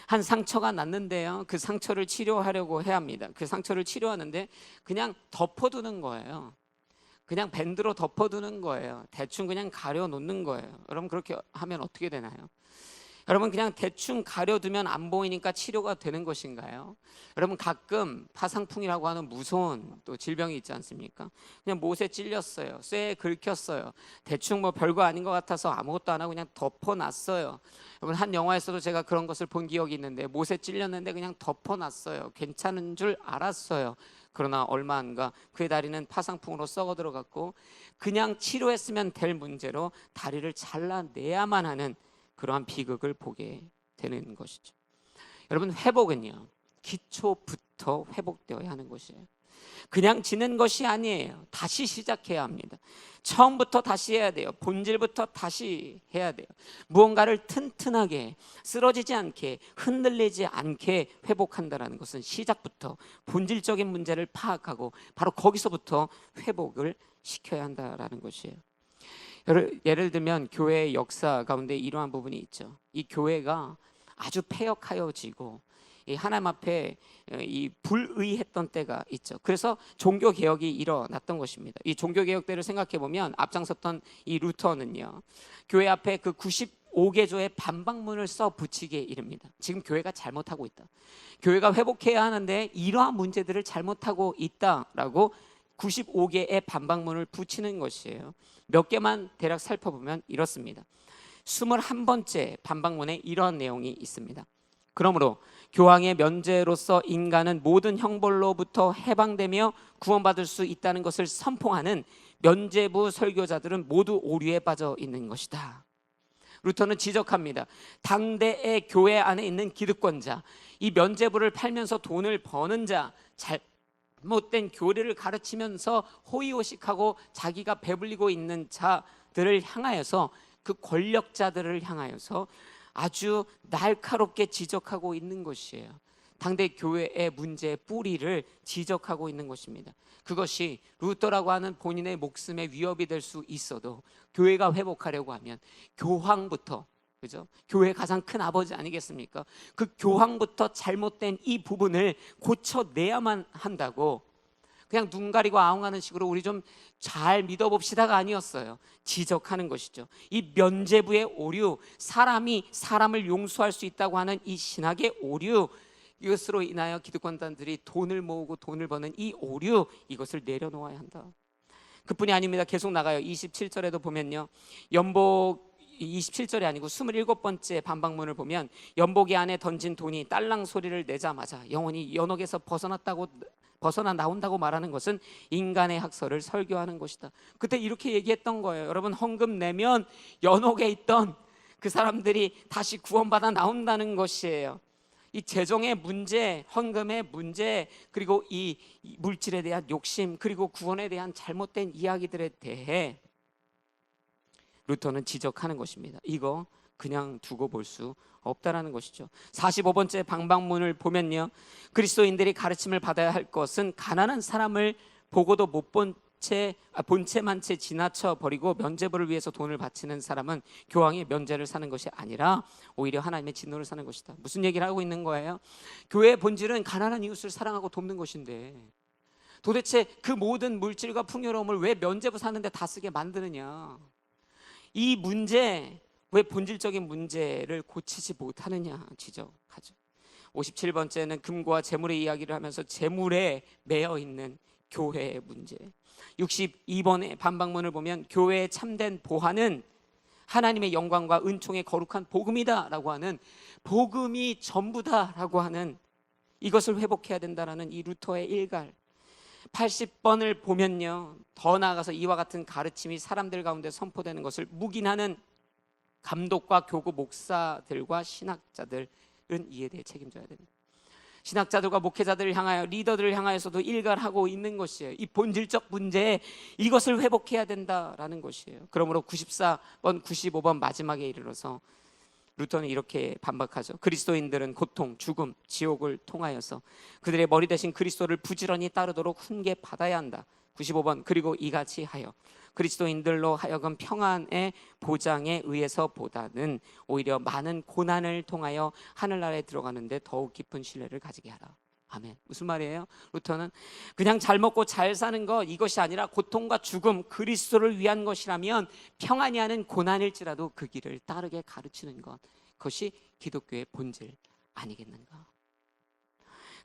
한 상처가 났는데요, 그 상처를 치료하려고 해야 합니다. 그 상처를 치료하는데 그냥 덮어두는 거예요. 그냥 밴드로 덮어두는 거예요. 대충 그냥 가려놓는 거예요. 여러분, 그렇게 하면 어떻게 되나요? 여러분 그냥 대충 가려두면 안 보이니까 치료가 되는 것인가요? 여러분 가끔 파상풍이라고 하는 무서운 또 질병이 있지 않습니까? 그냥 못에 찔렸어요, 쇠에 긁혔어요, 대충 뭐 별거 아닌 것 같아서 아무것도 안 하고 그냥 덮어놨어요. 여러분 한 영화에서도 제가 그런 것을 본 기억이 있는데, 못에 찔렸는데 그냥 덮어놨어요. 괜찮은 줄 알았어요. 그러나 얼마 안가 그의 다리는 파상풍으로 썩어 들어갔고, 그냥 치료했으면 될 문제로 다리를 잘라내야만 하는 그러한 비극을 보게 되는 것이죠. 여러분 회복은요, 기초부터 회복되어야 하는 것이에요. 그냥 지는 것이 아니에요. 다시 시작해야 합니다. 처음부터 다시 해야 돼요. 본질부터 다시 해야 돼요. 무언가를 튼튼하게, 쓰러지지 않게, 흔들리지 않게 회복한다는 것은 시작부터 본질적인 문제를 파악하고 바로 거기서부터 회복을 시켜야 한다는 것이에요. 예를 들면 교회의 역사 가운데 이러한 부분이 있죠. 이 교회가 아주 폐역하여지고 이 하나님 앞에 이 불의했던 때가 있죠. 그래서 종교 개혁이 일어났던 것입니다. 이 종교 개혁 때를 생각해 보면 앞장섰던 이 루터는요, 교회 앞에 그 95개조의 반박문을 써 붙이게 이릅니다. 지금 교회가 잘못하고 있다, 교회가 회복해야 하는데 이러한 문제들을 잘못하고 있다라고 95개의 반박문을 붙이는 것이에요. 몇 개만 대략 살펴보면 이렇습니다. 21번째 반박문에 이러한 내용이 있습니다. 그러므로 교황의 면죄로서 인간은 모든 형벌로부터 해방되며 구원받을 수 있다는 것을 선포하는 면죄부 설교자들은 모두 오류에 빠져 있는 것이다. 루터는 지적합니다. 당대의 교회 안에 있는 기득권자, 이 면죄부를 팔면서 돈을 버는 자, 잘못된 교리를 가르치면서 호의호식하고 자기가 배불리고 있는 자들을 향하여서, 그 권력자들을 향하여서 아주 날카롭게 지적하고 있는 것이에요. 당대 교회의 문제의 뿌리를 지적하고 있는 것입니다. 그것이 루터라고 하는 본인의 목숨에 위협이 될 수 있어도 교회가 회복하려고 하면 교황부터, 그죠? 교회 가장 큰 아버지 아니겠습니까? 그 교황부터 잘못된 이 부분을 고쳐내야만 한다고, 그냥 눈 가리고 아웅하는 식으로 우리 좀 잘 믿어봅시다가 아니었어요. 지적하는 것이죠. 이 면죄부의 오류, 사람이 사람을 용서할 수 있다고 하는 이 신학의 오류, 이것으로 인하여 기득권단들이 돈을 모으고 돈을 버는 이 오류, 이것을 내려놓아야 한다. 그뿐이 아닙니다. 계속 나가요. 27절에도 보면요, 연복 27절이 아니고 27번째 반박문을 보면, 연복이 안에 던진 돈이 딸랑 소리를 내자마자 영혼이 연옥에서 벗어나 나온다고 말하는 것은 인간의 학설을 설교하는 것이다. 그때 이렇게 얘기했던 거예요. 여러분, 헌금 내면 연옥에 있던 그 사람들이 다시 구원받아 나온다는 것이에요. 이 재정의 문제, 헌금의 문제, 그리고 이 물질에 대한 욕심, 그리고 구원에 대한 잘못된 이야기들에 대해 루터는 지적하는 것입니다. 이거 그냥 두고 볼 수 없다라는 것이죠. 45번째 방방문을 보면요, 그리스도인들이 가르침을 받아야 할 것은 가난한 사람을 보고도 못 본 채, 본체만 채 지나쳐 버리고 면죄부를 위해서 돈을 바치는 사람은 교황의 면죄를 사는 것이 아니라 오히려 하나님의 진노를 사는 것이다. 무슨 얘기를 하고 있는 거예요? 교회의 본질은 가난한 이웃을 사랑하고 돕는 것인데, 도대체 그 모든 물질과 풍요로움을 왜 면죄부 사는데 다 쓰게 만드느냐, 이 문제, 왜 본질적인 문제를 고치지 못하느냐 지적하죠. 57번째는 금과 재물의 이야기를 하면서 재물에 매여 있는 교회의 문제. 62번의 반박문을 보면 교회의 참된 보화는 하나님의 영광과 은총의 거룩한 복음이다라고 하는, 복음이 전부다라고 하는 이것을 회복해야 된다라는 이 루터의 일갈. 80번을 보면요, 더 나아가서 이와 같은 가르침이 사람들 가운데 선포되는 것을 묵인하는 감독과 교구 목사들과 신학자들은 이에 대해 책임져야 됩니다. 신학자들과 목회자들을 향하여, 리더들을 향하여서도 일갈하고 있는 것이에요. 이 본질적 문제에 이것을 회복해야 된다라는 것이에요. 그러므로 94번, 95번 마지막에 이르러서 루터는 이렇게 반박하죠. 그리스도인들은 고통, 죽음, 지옥을 통하여서 그들의 머리 대신 그리스도를 부지런히 따르도록 훈계 받아야 한다. 95번, 그리고 이같이 하여 그리스도인들로 하여금 평안의 보장에 의해서보다는 오히려 많은 고난을 통하여 하늘나라에 들어가는데 더욱 깊은 신뢰를 가지게 하라. 아멘. 무슨 말이에요? 루터는 그냥 잘 먹고 잘 사는 것, 이것이 아니라 고통과 죽음, 그리스도를 위한 것이라면 평안이 하는 고난일지라도 그 길을 따르게 가르치는 것, 그것이 기독교의 본질 아니겠는가?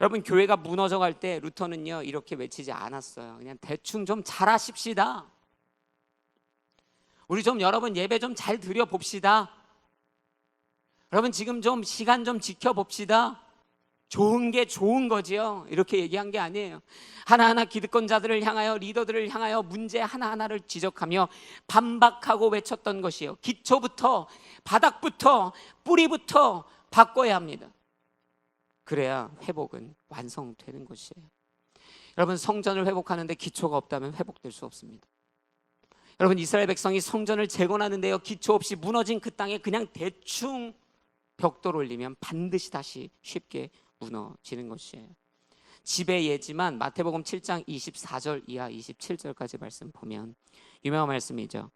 여러분, 교회가 무너져갈 때 루터는요 이렇게 외치지 않았어요. 그냥 대충 좀 잘하십시다. 우리 좀 여러분 예배 좀 잘 드려봅시다. 여러분 지금 좀 시간 좀 지켜봅시다. 좋은 게 좋은 거지요. 이렇게 얘기한 게 아니에요. 하나하나 기득권자들을 향하여, 리더들을 향하여 문제 하나하나를 지적하며 반박하고 외쳤던 것이요, 기초부터, 바닥부터, 뿌리부터 바꿔야 합니다. 그래야 회복은 완성되는 것이에요. 여러분, 성전을 회복하는데 기초가 없다면 회복될 수 없습니다. 여러분, 이스라엘 백성이 성전을 재건하는데요, 기초 없이 무너진 그 땅에 그냥 대충 벽돌 올리면 반드시 다시 쉽게 무너지는 것이에요. 집의 예지만 마태복음 7장 24절 이하 27절까지 말씀 보면 유명한 말씀이죠.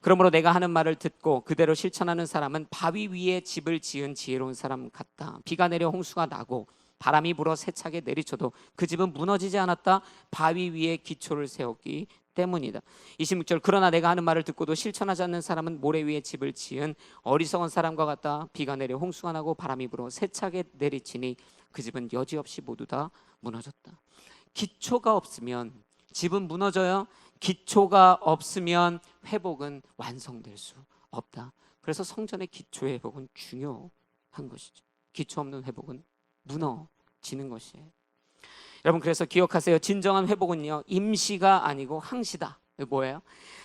그러므로 내가 하는 말을 듣고 그대로 실천하는 사람은 바위 위에 집을 지은 지혜로운 사람 같다. 비가 내려 홍수가 나고 바람이 불어 세차게 내리쳐도 그 집은 무너지지 않았다. 바위 위에 기초를 세웠기 때문이다. 26절, 그러나 내가 하는 말을 듣고도 실천하지 않는 사람은 모래 위에 집을 지은 어리석은 사람과 같다. 비가 내려 홍수가 나고 바람이 불어 세차게 내리치니 그 집은 여지없이 모두 다 무너졌다. 기초가 없으면 집은 무너져요. 기초가 없으면 회복은 완성될 수 없다. 그래서 성전의 기초의 회복은 중요한 것이죠. 기초 없는 회복은 무너지는 것이에요. 여러분, 그래서 기억하세요. 진정한 회복은요 임시가 아니고 항시다. 뭐예요?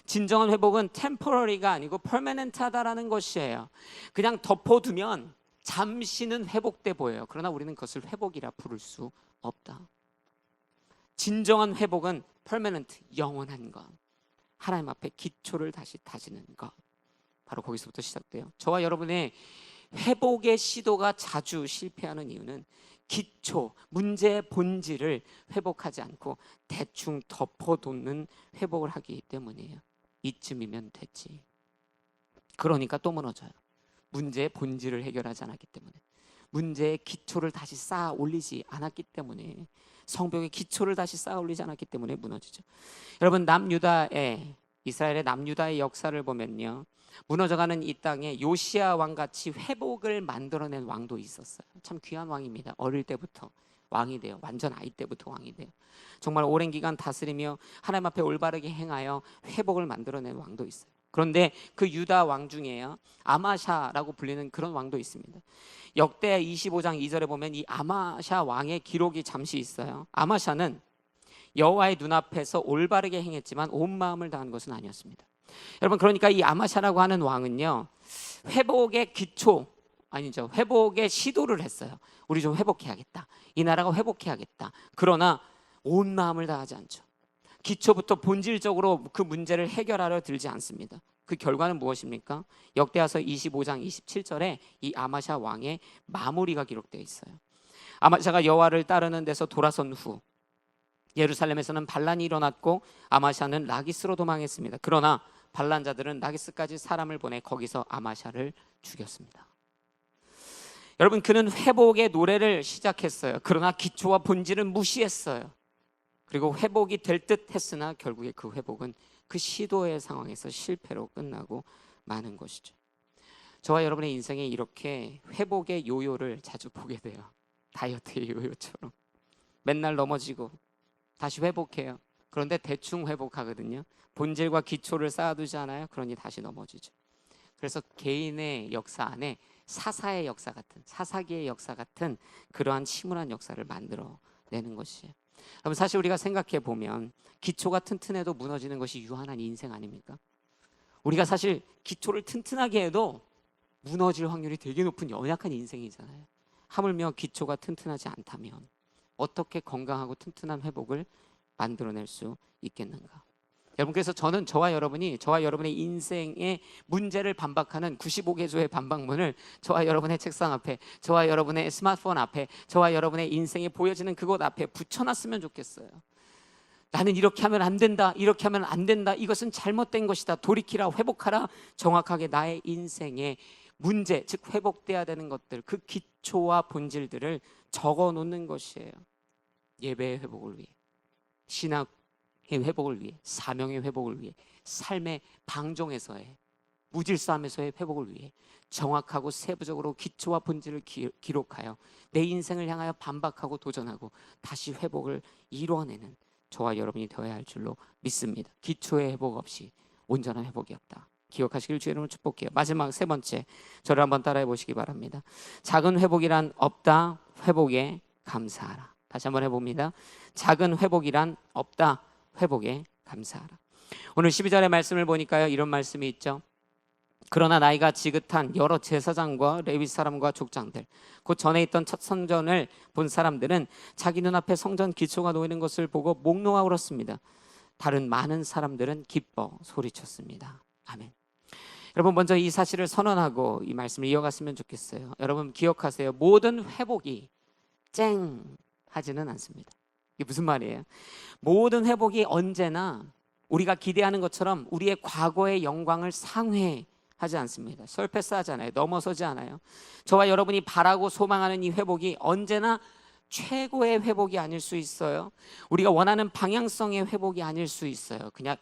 진정한 회복은 템포러리가 아니고 퍼머넌트하다라는 것이에요. 그냥 덮어두면 잠시는 회복돼 보여요. 그러나 우리는 그것을 회복이라 부를 수 없다. 진정한 회복은 퍼머넌트, 영원한 것, 하나님 앞에 기초를 다시 다지는 것, 바로 거기서부터 시작돼요. 저와 여러분의 회복의 시도가 자주 실패하는 이유는 기초, 문제의 본질을 회복하지 않고 대충 덮어놓는 회복을 하기 때문이에요. 이쯤이면 됐지. 그러니까 또 무너져요. 문제의 본질을 해결하지 않았기 때문에, 문제의 기초를 다시 쌓아 올리지 않았기 때문에, 성벽의 기초를 다시 쌓아 올리지 않았기 때문에 무너지죠. 여러분, 이스라엘의 남유다의 역사를 보면요, 무너져가는 이 땅에 요시야 왕같이 회복을 만들어낸 왕도 있었어요. 참 귀한 왕입니다. 어릴 때부터 왕이 돼요. 완전 아이 때부터 왕이 돼요. 정말 오랜 기간 다스리며 하나님 앞에 올바르게 행하여 회복을 만들어낸 왕도 있어요. 그런데 그 유다 왕 중에요, 아마샤라고 불리는 그런 왕도 있습니다. 역대 25장 2절에 보면 이 아마샤 왕의 기록이 잠시 있어요. 아마샤는 여호와의 눈앞에서 올바르게 행했지만 온 마음을 다한 것은 아니었습니다. 여러분, 그러니까 이 아마샤라고 하는 왕은요, 회복의 기초, 아니죠, 회복의 시도를 했어요. 우리 좀 회복해야겠다, 이 나라가 회복해야겠다. 그러나 온 마음을 다하지 않죠. 기초부터 본질적으로 그 문제를 해결하려 들지 않습니다. 그 결과는 무엇입니까? 역대하서 25장 27절에 이 아마샤 왕의 마무리가 기록되어 있어요. 아마샤가 여호와를 따르는 데서 돌아선 후 예루살렘에서는 반란이 일어났고 아마샤는 라기스로 도망했습니다. 그러나 반란자들은 라기스까지 사람을 보내 거기서 아마샤를 죽였습니다. 여러분, 그는 회복의 노래를 시작했어요. 그러나 기초와 본질은 무시했어요. 그리고 회복이 될 듯 했으나 결국에 그 회복은 그 시도의 상황에서 실패로 끝나고 마는 것이죠. 저와 여러분의 인생에 이렇게 회복의 요요를 자주 보게 돼요. 다이어트의 요요처럼 맨날 넘어지고 다시 회복해요. 그런데 대충 회복하거든요. 본질과 기초를 쌓아두지 않아요. 그러니 다시 넘어지죠. 그래서 개인의 역사 안에 사사의 역사 같은, 사사기의 역사 같은 그러한 침울한 역사를 만들어내는 것이에요. 여러분, 사실 우리가 생각해 보면 기초가 튼튼해도 무너지는 것이 유한한 인생 아닙니까? 우리가 사실 기초를 튼튼하게 해도 무너질 확률이 되게 높은 연약한 인생이잖아요. 하물며 기초가 튼튼하지 않다면 어떻게 건강하고 튼튼한 회복을 만들어낼 수 있겠는가? 여러분, 그래서 저는 저와 여러분의 인생의 문제를 반박하는 95개조의 반박문을 저와 여러분의 책상 앞에, 저와 여러분의 스마트폰 앞에, 저와 여러분의 인생에 보여지는 그곳 앞에 붙여놨으면 좋겠어요. 나는 이렇게 하면 안 된다, 이렇게 하면 안 된다, 이것은 잘못된 것이다, 돌이키라, 회복하라. 정확하게 나의 인생의 문제, 즉 회복돼야 되는 것들, 그 기초와 본질들을 적어놓는 것이에요. 예배의 회복을 위해, 신학의 회복을 위해, 사명의 회복을 위해, 삶의 방종에서의 무질서함에서의 회복을 위해 정확하고 세부적으로 기초와 본질을 기록하여 내 인생을 향하여 반박하고 도전하고 다시 회복을 이루어내는 저와 여러분이 되어야 할 줄로 믿습니다. 기초의 회복 없이 온전한 회복이 없다. 기억하시길 주의 이름으로 축복해요. 마지막 세 번째, 저를 한번 따라해 보시기 바랍니다. 작은 회복이란 없다. 회복에 감사하라. 다시 한번 해봅니다. 작은 회복이란 없다. 회복에 감사하라. 오늘 12절의 말씀을 보니까요, 이런 말씀이 있죠. 그러나 나이가 지긋한 여러 제사장과 레위 사람과 족장들, 곧 전에 있던 첫 성전을 본 사람들은 자기 눈앞에 성전 기초가 놓이는 것을 보고 목 놓아 울었습니다. 다른 많은 사람들은 기뻐 소리쳤습니다. 아멘. 여러분, 먼저 이 사실을 선언하고 이 말씀을 이어갔으면 좋겠어요. 여러분 기억하세요. 모든 회복이 쨍 하지는 않습니다. 이게 무슨 말이에요? 모든 회복이 언제나 우리가 기대하는 것처럼 우리의 과거의 영광을 상회하지 않습니다. 설패스하잖아요. 넘어서지 않아요. 저와 여러분이 바라고 소망하는 이 회복이 언제나 최고의 회복이 아닐 수 있어요. 우리가 원하는 방향성의 회복이 아닐 수 있어요. 그냥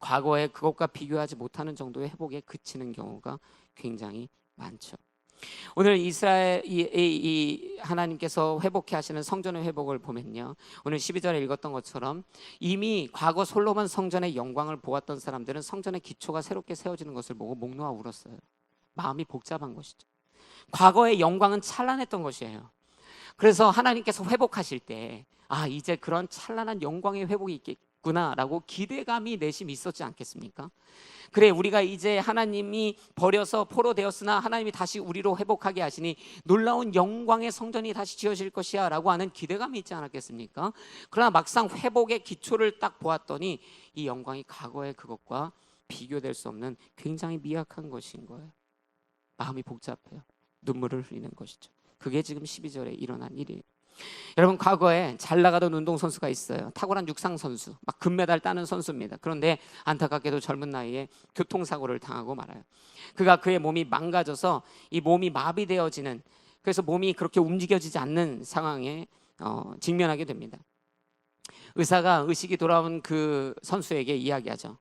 과거의 그것과 비교하지 못하는 정도의 회복에 그치는 경우가 굉장히 많죠. 오늘 이스라엘 이 하나님께서 회복해 하시는 성전의 회복을 보면요, 오늘 12절에 읽었던 것처럼 이미 과거 솔로몬 성전의 영광을 보았던 사람들은 성전의 기초가 새롭게 세워지는 것을 보고 목 놓아 울었어요. 마음이 복잡한 것이죠. 과거의 영광은 찬란했던 것이에요. 그래서 하나님께서 회복하실 때 이제 그런 찬란한 영광의 회복이 있겠구나라고 기대감이 내심 있었지 않겠습니까? 그래, 우리가 이제 하나님이 버려서 포로 되었으나 하나님이 다시 우리로 회복하게 하시니 놀라운 영광의 성전이 다시 지어질 것이야 라고 하는 기대감이 있지 않았겠습니까? 그러나 막상 회복의 기초를 딱 보았더니 이 영광이 과거의 그것과 비교될 수 없는 굉장히 미약한 것인 거예요. 마음이 복잡해요. 눈물을 흘리는 것이죠. 그게 지금 12절에 일어난 일이에요. 여러분, 과거에 잘 나가던 운동선수가 있어요. 탁월한 육상선수, 막 금메달 따는 선수입니다. 그런데 안타깝게도 젊은 나이에 교통사고를 당하고 말아요. 그의 몸이 망가져서 이 몸이 마비되어지는, 그래서 몸이 그렇게 움직여지지 않는 상황에 직면하게 됩니다. 의사가 의식이 돌아온 그 선수에게 이야기하죠.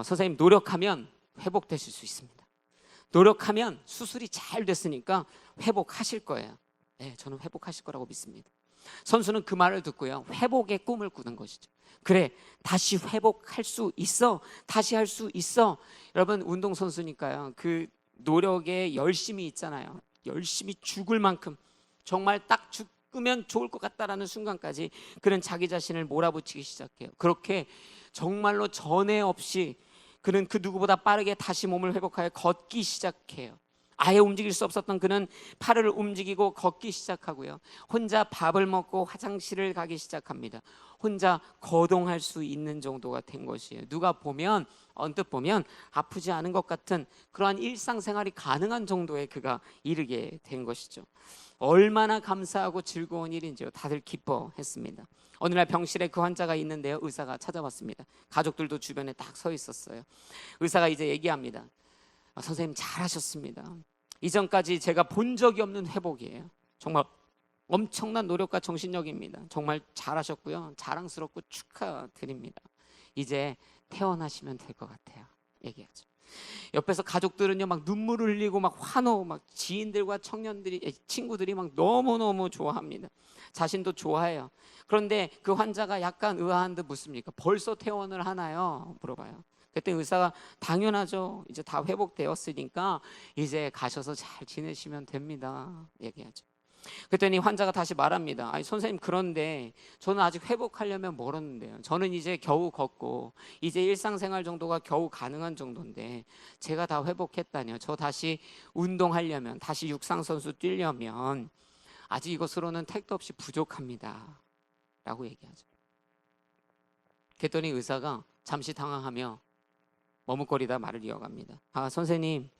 선생님, 노력하면 회복되실 수 있습니다. 노력하면 수술이 잘 됐으니까 회복하실 거예요. 네, 저는 회복하실 거라고 믿습니다. 선수는 그 말을 듣고요, 회복의 꿈을 꾸는 것이죠. 그래, 다시 회복할 수 있어. 다시 할 수 있어. 여러분, 운동선수니까요, 그 노력에 열심이 있잖아요. 열심히 죽을 만큼, 정말 딱 죽으면 좋을 것 같다라는 순간까지 그는 자기 자신을 몰아붙이기 시작해요. 그렇게 정말로 전에 없이 그는 그 누구보다 빠르게 다시 몸을 회복하여 걷기 시작해요. 아예 움직일 수 없었던 그는 팔을 움직이고 걷기 시작하고요, 혼자 밥을 먹고 화장실을 가기 시작합니다. 혼자 거동할 수 있는 정도가 된 것이에요. 누가 보면, 언뜻 보면 아프지 않은 것 같은 그러한 일상생활이 가능한 정도에 그가 이르게 된 것이죠. 얼마나 감사하고 즐거운 일인지요. 다들 기뻐했습니다. 어느 날 병실에 그 환자가 있는데요, 의사가 찾아왔습니다. 가족들도 주변에 딱 서 있었어요. 의사가 이제 얘기합니다. 선생님, 잘하셨습니다. 이전까지 제가 본 적이 없는 회복이에요. 정말 엄청난 노력과 정신력입니다. 정말 잘하셨고요, 자랑스럽고 축하드립니다. 이제 퇴원하시면 될 것 같아요. 얘기하죠. 옆에서 가족들은요, 막 눈물을 흘리고 막 환호, 막 지인들과 친구들이 막 너무너무 좋아합니다. 자신도 좋아해요. 그런데 그 환자가 약간 의아한 듯 묻습니까? 벌써 퇴원을 하나요? 물어봐요. 그때 의사가 당연하죠. 이제 다 회복되었으니까 이제 가셔서 잘 지내시면 됩니다. 얘기하죠. 그랬더니 환자가 다시 말합니다. 선생님, 그런데 저는 아직 회복하려면 멀었는데요. 저는 이제 겨우 걷고 이제 일상생활 정도가 겨우 가능한 정도인데 제가 다 회복했다니요. 저 다시 운동하려면, 다시 육상선수 뛰려면 아직 이것으로는 택도 없이 부족합니다 라고 얘기하죠. 그랬더니 의사가 잠시 당황하며 머뭇거리다 말을 이어갑니다. 선생님,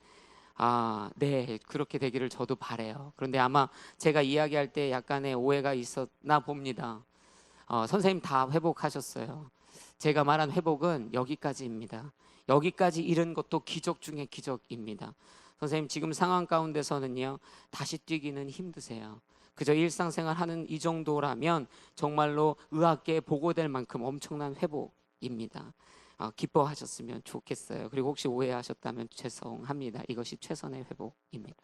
네, 그렇게 되기를 저도 바래요. 그런데 아마 제가 이야기할 때 약간의 오해가 있었나 봅니다. 선생님 다 회복하셨어요. 제가 말한 회복은 여기까지입니다. 여기까지 이른 것도 기적 중에 기적입니다. 선생님, 지금 상황 가운데서는요, 다시 뛰기는 힘드세요. 그저 일상생활 하는 이 정도라면 정말로 의학계에 보고될 만큼 엄청난 회복입니다. 기뻐하셨으면 좋겠어요. 그리고 혹시 오해하셨다면 죄송합니다. 이것이 최선의 회복입니다.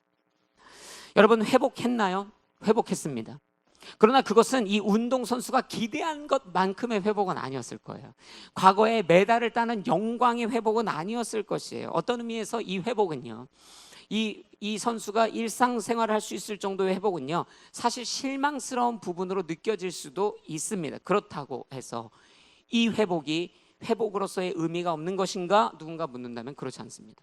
여러분, 회복했나요? 회복했습니다. 그러나 그것은 이 운동선수가 기대한 것만큼의 회복은 아니었을 거예요. 과거에 메달을 따는 영광의 회복은 아니었을 것이에요. 어떤 의미에서 이 회복은요, 이 선수가 일상생활을 할 수 있을 정도의 회복은요, 사실 실망스러운 부분으로 느껴질 수도 있습니다. 그렇다고 해서 이 회복이 회복으로서의 의미가 없는 것인가? 누군가 묻는다면 그렇지 않습니다.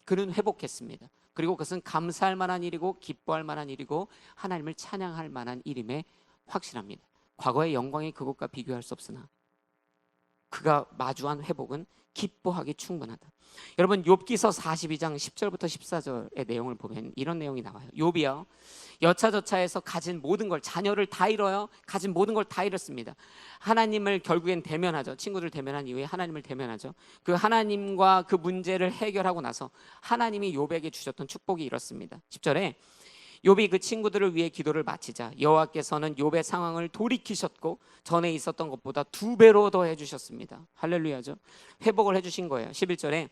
그는 회복했습니다. 그리고 그것은 감사할 만한 일이고 기뻐할 만한 일이고 하나님을 찬양할 만한 일임에 확실합니다. 과거의 영광이 그것과 비교할 수 없으나 그가 마주한 회복은 기뻐하기 충분하다. 여러분, 욥기서 42장 10절부터 14절의 내용을 보면 이런 내용이 나와요. 욥이요, 여차저차해서 가진 모든 걸, 자녀를 다 잃어요. 가진 모든 걸 다 잃었습니다. 하나님을 결국엔 대면하죠. 친구들 대면한 이후에 하나님을 대면하죠. 그 하나님과 그 문제를 해결하고 나서 하나님이 욥에게 주셨던 축복이 이렇습니다. 10절에 욥이 그 친구들을 위해 기도를 마치자 여호와께서는 욥의 상황을 돌이키셨고 전에 있었던 것보다 2배로 더 해주셨습니다. 할렐루야죠. 회복을 해주신 거예요. 11절에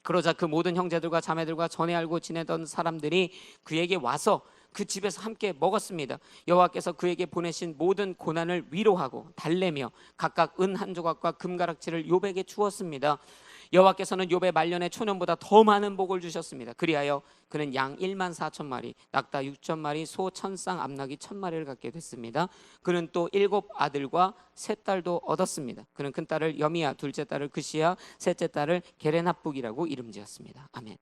그러자 그 모든 형제들과 자매들과 전에 알고 지내던 사람들이 그에게 와서 그 집에서 함께 먹었습니다. 여호와께서 그에게 보내신 모든 고난을 위로하고 달래며 각각 은 한 조각과 금가락지를 욥에게 주었습니다. 여호와께서는 욥의 말년의 초년보다 더 많은 복을 주셨습니다. 그리하여 그는 양 1만 4천 마리, 낙타 6천 마리, 소 1,000쌍, 암나귀 1,000마리를 갖게 됐습니다. 그는 또 7 아들과 3 딸도 얻었습니다. 그는 큰 딸을 여미야, 둘째 딸을 그시야, 셋째 딸을 게레나북이라고 이름지었습니다. 아멘.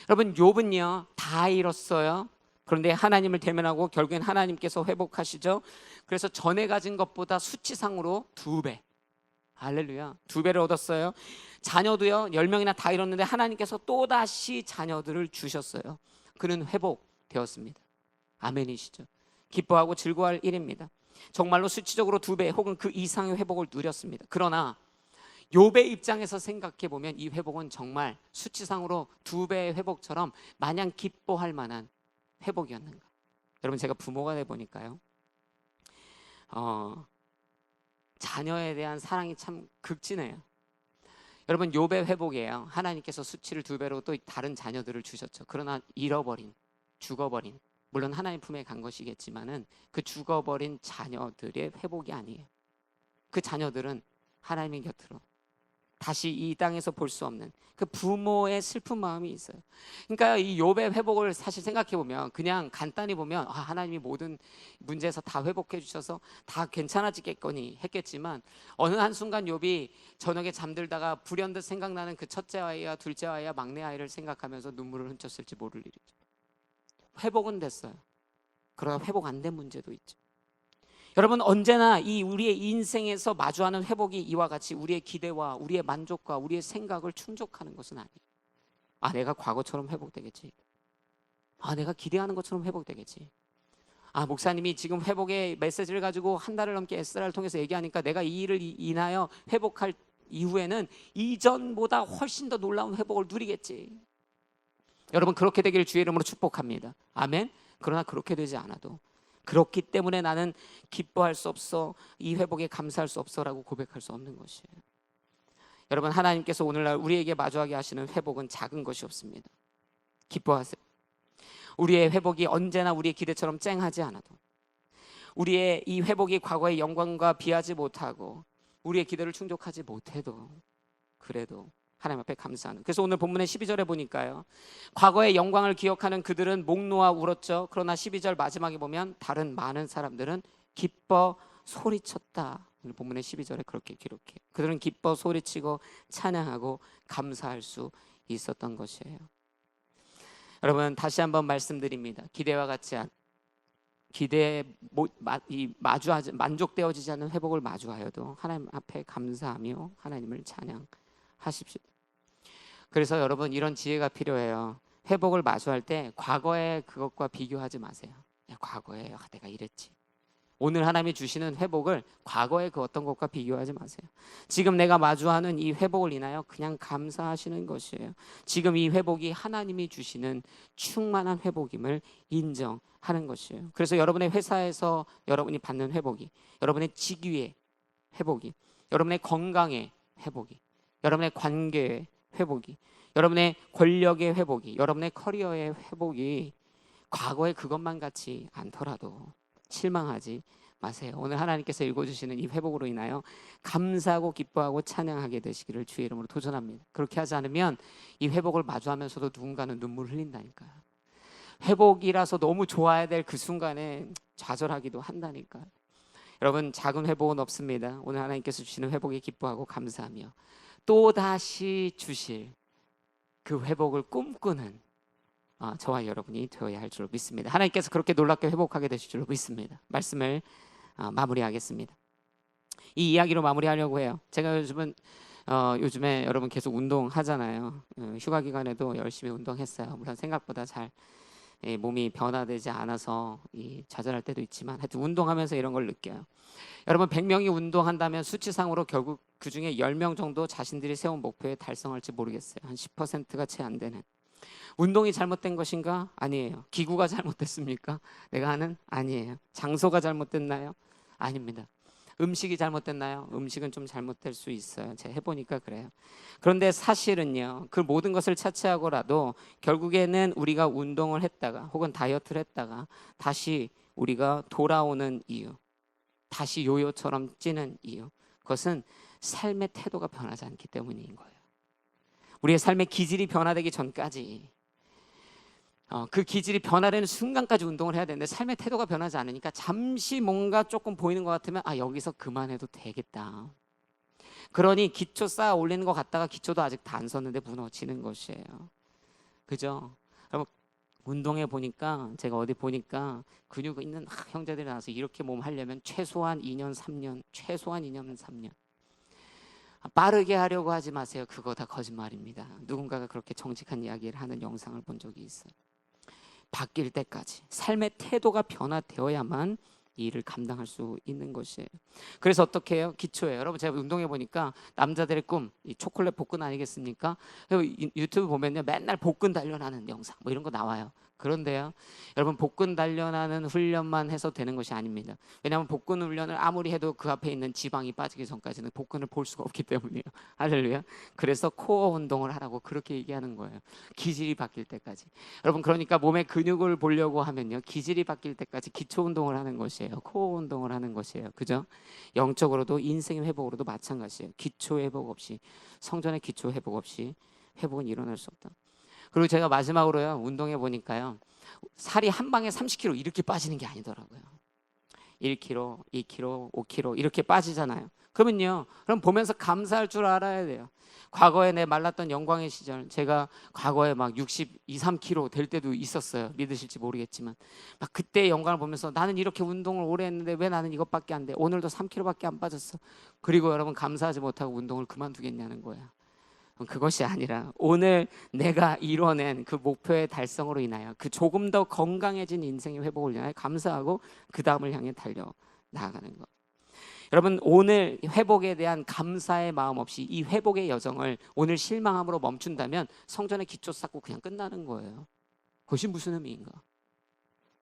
여러분, 욥은요 다 잃었어요. 그런데 하나님을 대면하고 결국엔 하나님께서 회복하시죠. 그래서 전에 가진 것보다 수치상으로 2배, 할렐루야, 2배를 얻었어요. 자녀도요 10명이나 다 잃었는데 하나님께서 또다시 자녀들을 주셨어요. 그는 회복되었습니다. 아멘이시죠. 기뻐하고 즐거워할 일입니다. 정말로 수치적으로 2배 혹은 그 이상의 회복을 누렸습니다. 그러나 욥의 입장에서 생각해 보면 이 회복은 정말 수치상으로 2배의 회복처럼 마냥 기뻐할 만한 회복이었는가? 여러분, 제가 부모가 돼 보니까요, 자녀에 대한 사랑이 참 극진해요. 여러분, 욥의 회복이에요. 하나님께서 수치를 2배로 또 다른 자녀들을 주셨죠. 그러나 잃어버린, 죽어버린, 물론 하나님 품에 간 것이겠지만은 그 죽어버린 자녀들의 회복이 아니에요. 그 자녀들은 하나님의 곁으로 다시 이 땅에서 볼 수 없는 그 부모의 슬픈 마음이 있어요. 그러니까 이 욥의 회복을 사실 생각해 보면, 그냥 간단히 보면 하나님이 모든 문제에서 다 회복해 주셔서 다 괜찮아지겠거니 했겠지만, 어느 한순간 욥이 저녁에 잠들다가 불현듯 생각나는 그 첫째 아이와 둘째 아이와 막내 아이를 생각하면서 눈물을 훔쳤을지 모를 일이죠. 회복은 됐어요. 그러나 회복 안 된 문제도 있죠. 여러분, 언제나 이 우리의 인생에서 마주하는 회복이 이와 같이 우리의 기대와 우리의 만족과 우리의 생각을 충족하는 것은 아니에요. 내가 과거처럼 회복되겠지. 내가 기대하는 것처럼 회복되겠지. 목사님이 지금 회복의 메시지를 가지고 한 달을 넘게 SR을 통해서 얘기하니까 내가 이 일을 인하여 회복할 이후에는 이전보다 훨씬 더 놀라운 회복을 누리겠지. 여러분, 그렇게 되기를 주의 이름으로 축복합니다. 아멘. 그러나 그렇게 되지 않아도, 그렇기 때문에 나는 기뻐할 수 없어, 이 회복에 감사할 수 없어라고 고백할 수 없는 것이에요. 여러분, 하나님께서 오늘날 우리에게 마주하게 하시는 회복은 작은 것이 없습니다. 기뻐하세요. 우리의 회복이 언제나 우리의 기대처럼 쨍하지 않아도, 우리의 이 회복이 과거의 영광과 비하지 못하고 우리의 기대를 충족하지 못해도, 그래도 하나님 앞에 감사하는. 그래서 오늘 본문의 12절에 보니까요, 과거의 영광을 기억하는 그들은 목 놓아 울었죠. 그러나 12절 마지막에 보면 다른 많은 사람들은 기뻐 소리쳤다. 오늘 본문의 12절에 그렇게 기록해요. 그들은 기뻐 소리치고 찬양하고 감사할 수 있었던 것이에요. 여러분, 다시 한번 말씀드립니다. 기대와 같이 기대에 마주하지, 만족되어지지 않는 회복을 마주하여도 하나님 앞에 감사하며 하나님을 찬양하십시오. 그래서 여러분, 이런 지혜가 필요해요. 회복을 마주할 때 과거의 그것과 비교하지 마세요. 과거에 내가 이랬지. 오늘 하나님이 주시는 회복을 과거의 그 어떤 것과 비교하지 마세요. 지금 내가 마주하는 이 회복을 인하여 그냥 감사하시는 것이에요. 지금 이 회복이 하나님이 주시는 충만한 회복임을 인정하는 것이에요. 그래서 여러분의 회사에서 여러분이 받는 회복이, 여러분의 직위의 회복이, 여러분의 건강의 회복이, 여러분의 관계의 회복이, 여러분의 권력의 회복이, 여러분의 커리어의 회복이 과거의 그것만 같지 않더라도 실망하지 마세요. 오늘 하나님께서 읽어주시는 이 회복으로 인하여 감사하고 기뻐하고 찬양하게 되시기를 주의 이름으로 도전합니다. 그렇게 하지 않으면 이 회복을 마주하면서도 누군가는 눈물을 흘린다니까요. 회복이라서 너무 좋아야 될 그 순간에 좌절하기도 한다니까요. 여러분, 작은 회복은 없습니다. 오늘 하나님께서 주시는 회복에 기뻐하고 감사하며 또다시 주실 그 회복을 꿈꾸는 저와 여러분이 되어야 할 줄로 믿습니다. 하나님께서 그렇게 놀랍게 회복하게 되실 줄로 믿습니다. 말씀을 마무리하겠습니다. 이 이야기로 마무리하려고 해요. 제가 요즘에 여러분 계속 운동하잖아요. 휴가 기간에도 열심히 운동했어요. 물론 생각보다 잘 몸이 변화되지 않아서 좌절할 때도 있지만 하여튼 운동하면서 이런 걸 느껴요. 여러분, 100명이 운동한다면 수치상으로 결국 그중에 10명 정도 자신들이 세운 목표에 달성할지 모르겠어요. 한 10%가 채 안 되는. 운동이 잘못된 것인가? 아니에요. 기구가 잘못됐습니까? 내가 하는? 아니에요. 장소가 잘못됐나요? 아닙니다. 음식이 잘못됐나요? 음식은 좀 잘못될 수 있어요. 제가 해보니까 그래요. 그런데 사실은요, 그 모든 것을 차치하고라도 결국에는 우리가 운동을 했다가 혹은 다이어트를 했다가 다시 우리가 돌아오는 이유, 다시 요요처럼 찌는 이유, 그것은 삶의 태도가 변하지 않기 때문인 거예요. 우리의 삶의 기질이 변화되기 전까지 그 기질이 변화되는 순간까지 운동을 해야 되는데 삶의 태도가 변하지 않으니까 잠시 뭔가 조금 보이는 것 같으면 여기서 그만해도 되겠다. 그러니 기초 쌓아 올리는 것 같다가 기초도 아직 다 안 섰는데 무너지는 것이에요. 그죠? 여러분, 운동해 보니까 제가 어디 보니까 근육 있는 형제들이 나와서 이렇게 몸 하려면 최소한 2년 3년 최소한 2년 3년 빠르게 하려고 하지 마세요. 그거 다 거짓말입니다. 누군가가 그렇게 정직한 이야기를 하는 영상을 본 적이 있어요. 바뀔 때까지 삶의 태도가 변화되어야만 이 일을 감당할 수 있는 것이에요. 그래서 어떻게 해요? 기초예요. 여러분, 제가 운동해 보니까 남자들의 꿈, 이 초콜릿 복근 아니겠습니까? 유튜브 보면요, 맨날 복근 단련하는 영상 뭐 이런 거 나와요. 그런데요, 여러분, 복근 단련하는 훈련만 해서 되는 것이 아닙니다. 왜냐하면 복근 훈련을 아무리 해도 그 앞에 있는 지방이 빠지기 전까지는 복근을 볼 수가 없기 때문이에요. 할렐루야. 그래서 코어 운동을 하라고 그렇게 얘기하는 거예요. 기질이 바뀔 때까지. 여러분, 그러니까 몸의 근육을 보려고 하면요, 기질이 바뀔 때까지 기초 운동을 하는 것이에요. 코어 운동을 하는 것이에요. 그죠? 영적으로도 인생의 회복으로도 마찬가지예요. 기초 회복 없이, 성전의 기초 회복 없이 회복은 일어날 수 없다. 그리고 제가 마지막으로요, 운동해 보니까요, 살이 한 방에 30kg 이렇게 빠지는 게 아니더라고요. 1kg, 2kg, 5kg 이렇게 빠지잖아요. 그러면요, 그럼 보면서 감사할 줄 알아야 돼요. 과거에 내 말랐던 영광의 시절, 제가 과거에 막 62, 3kg 될 때도 있었어요. 믿으실지 모르겠지만 막 그때 영광을 보면서 나는 이렇게 운동을 오래 했는데 왜 나는 이것밖에 안 돼? 오늘도 3kg밖에 안 빠졌어. 그리고 여러분, 감사하지 못하고 운동을 그만두겠냐는 거야. 그것이 아니라 오늘 내가 이뤄낸 그 목표의 달성으로 인하여 그 조금 더 건강해진 인생의 회복을 위하여 감사하고 그 다음을 향해 달려 나아가는 것. 여러분, 오늘 회복에 대한 감사의 마음 없이 이 회복의 여정을 오늘 실망함으로 멈춘다면 성전의 기초 쌓고 그냥 끝나는 거예요. 그것이 무슨 의미인가?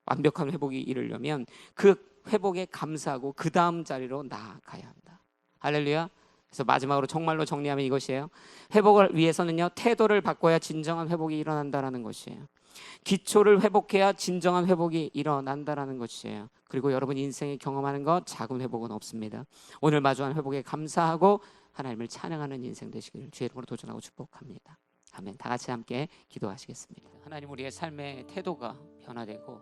완벽한 회복이 이르려면 그 회복에 감사하고 그 다음 자리로 나아가야 한다. 할렐루야. 그래서 마지막으로 정말로 정리하면 이것이에요. 회복을 위해서는요, 태도를 바꿔야 진정한 회복이 일어난다라는 것이에요. 기초를 회복해야 진정한 회복이 일어난다라는 것이에요. 그리고 여러분 인생에 경험하는 것 작은 회복은 없습니다. 오늘 마주한 회복에 감사하고 하나님을 찬양하는 인생 되시기를 주의 이름으로 도전하고 축복합니다. 아멘. 다 같이 함께 기도하시겠습니다. 하나님, 우리의 삶의 태도가 변화되고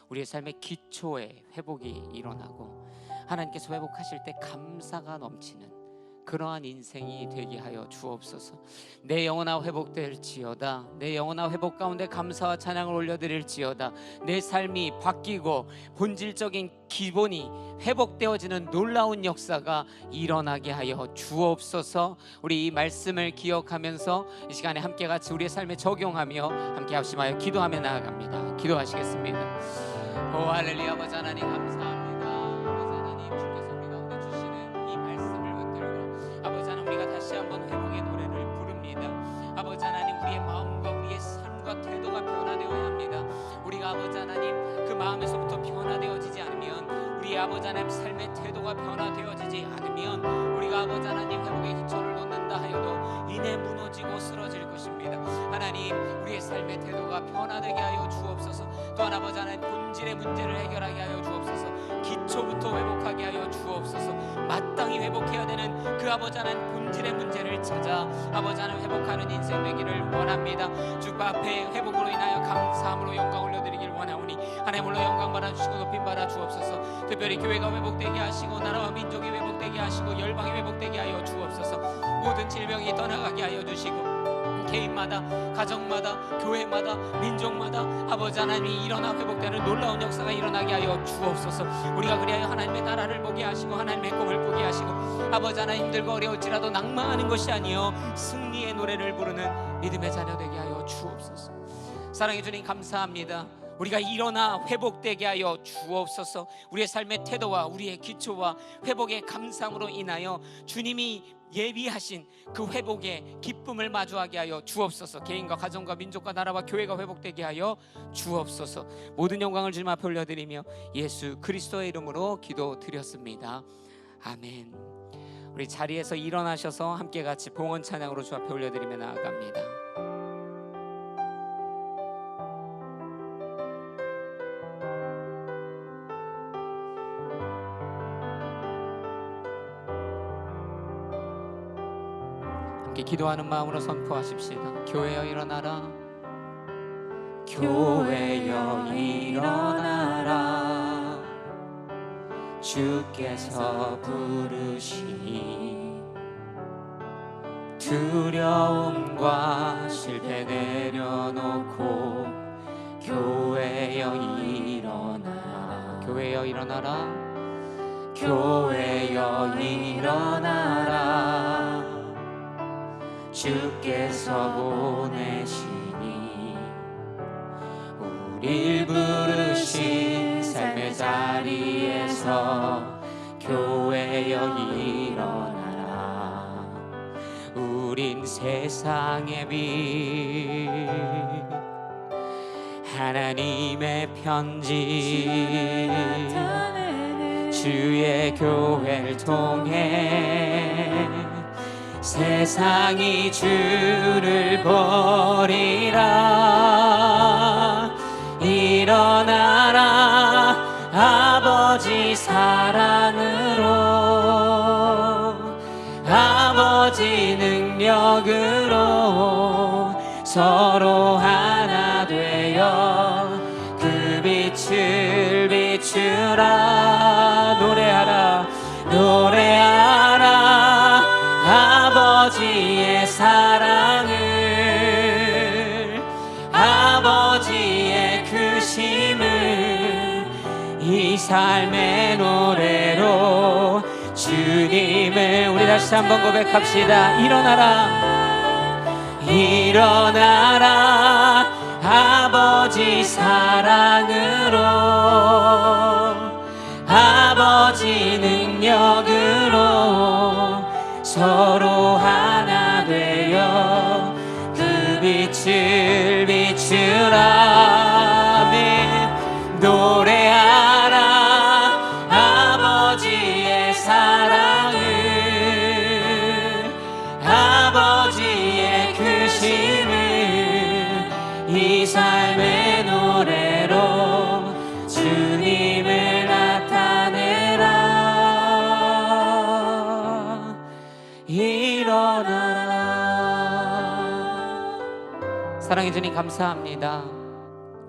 우리의 삶의 기초에 회복이 일어나고 하나님께서 회복하실 때 감사가 넘치는 그러한 인생이 되게 하여 주옵소서. 내 영혼아 회복될지어다. 내 영혼아 회복 가운데 감사와 찬양을 올려드릴지어다. 내 삶이 바뀌고 본질적인 기본이 회복되어지는 놀라운 역사가 일어나게 하여 주옵소서. 우리 이 말씀을 기억하면서 이 시간에 함께 같이 우리의 삶에 적용하며 함께 합심하여 기도하며 나아갑니다. 기도하시겠습니다. 오 할렐루야. 아버지 하나님 감사합니다. 다시 한번 회복의 노래를 부릅니다. 아버지 하나님, 우리의 마음과 우리의 삶과 태도가 변화되어야 합니다. 우리가 아버지 하나님 그 마음에서부터 변화되어지지 않으면 우리 아버지 하나님 삶의 태도가 태도가 변화되어지지 않으면 우리가 아버지 하나님 회복의 기초를 놓는다 하여도 이내 무너지고 쓰러질 것입니다. 하나님, 우리의 삶의 태도가 변화되게 하여 주옵소서. 또한 아버지 하나님, 본질의 문제를 해결하게 하여 주옵소서. 기초부터 회복하게 하여 주옵소서. 마땅히 회복해야 되는 그 아버지 하나님 본질의 문제를 찾아 아버지 하나님 회복하는 인생 되기를 원합니다. 주 앞에 회복으로 인하여 감사함으로 영광 올려드리길 원하오니 하나님 홀로 영광 받아주시고 높임 받아 주옵소서. 특별히 교회가 회복되게 하시고 나라와 민족이 회복되게 하시고 열방이 회복되게 하여 주옵소서. 모든 질병이 떠나가게 하여 주시고 개인마다, 가정마다, 교회마다, 민족마다 아버지 하나님이 일어나 회복되는 놀라운 역사가 일어나게 하여 주옵소서. 우리가 그리하여 하나님의 나라를 보게 하시고 하나님의 꿈을 꾸게 하시고 아버지 하나님 힘들고 어려울지라도 낭망하는 것이 아니요 승리의 노래를 부르는 믿음의 자녀 되게 하여 주옵소서. 사랑해 주님 감사합니다. 우리가 일어나 회복되게 하여 주옵소서. 우리의 삶의 태도와 우리의 기초와 회복의 감상으로 인하여 주님이 예비하신 그 회복의 기쁨을 마주하게 하여 주옵소서. 개인과 가정과 민족과 나라와 교회가 회복되게 하여 주옵소서. 모든 영광을 주님 앞에 올려드리며 예수 그리스도의 이름으로 기도드렸습니다. 아멘. 우리 자리에서 일어나셔서 함께 같이 봉헌 찬양으로 주 앞에 올려드리며 나아갑니다. 기도하는 마음으로 선포하십시다. 교회여 일어나라. 교회여 일어나라. 주께서 부르시니 두려움과 실패 내려놓고 교회여 일어나라. 교회여 일어나라. 교회여 일어나라. 주께서 보내시니 우릴 부르신 삶의 자리에서 교회여 일어나라. 우린 세상의 빛 하나님의 편지 주의 교회를 통해 세상이 주를 버리라. 일어나라. 아버지 사랑으로 아버지 능력으로 서로 하나 되어 그 빛을 비추라. 노래하라. 노래하라. 아버지의 사랑을 아버지의 크심을 이 삶의 노래로 주님을 우리 다시 한번 고백합시다. 일어나라. 일어나라. 아버지 사랑으로 아버지 능력으로 서로 하나 되어 그 빛을 비추라. 아멘. 노래하라. 아버지의 사랑을 아버지의 크심을 이 삶의 노래로 주님을 나타내라. 일어나라. 사랑해 주님 감사합니다.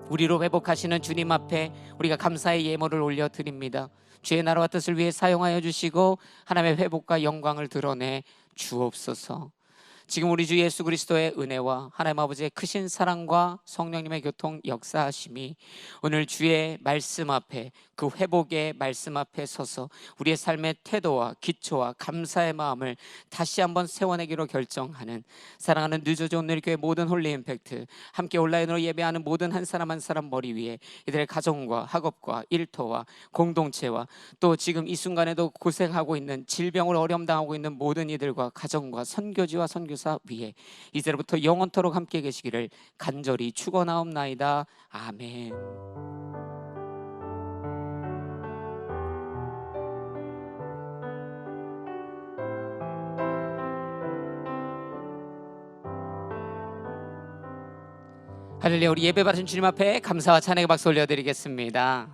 우리로 회복하시는 주님 앞에 우리가 감사의 예물을 올려드립니다. 주의 나라와 뜻을 위해 사용하여 주시고 하나님의 회복과 영광을 드러내 주옵소서. 지금 우리 주 예수 그리스도의 은혜와 하나님 아버지의 크신 사랑과 성령님의 교통 역사하심이 오늘 주의 말씀 앞에 그 회복의 말씀 앞에 서서 우리의 삶의 태도와 기초와 감사의 마음을 다시 한번 세워내기로 결정하는 사랑하는 뉴저지 온누리교회 모든 홀리 임팩트 함께 온라인으로 예배하는 모든 한 사람 한 사람 머리 위에 이들의 가정과 학업과 일터와 공동체와 또 지금 이 순간에도 고생하고 있는 질병으로 어려움당하고 있는 모든 이들과 가정과 선교지와 선교사 위에 이제부터 영원토록 함께 계시기를 간절히 축원하옵나이다. 아멘. 할렐루야. 우리 예배 받으신 주님 앞에 감사와 찬양의 박수 올려드리겠습니다.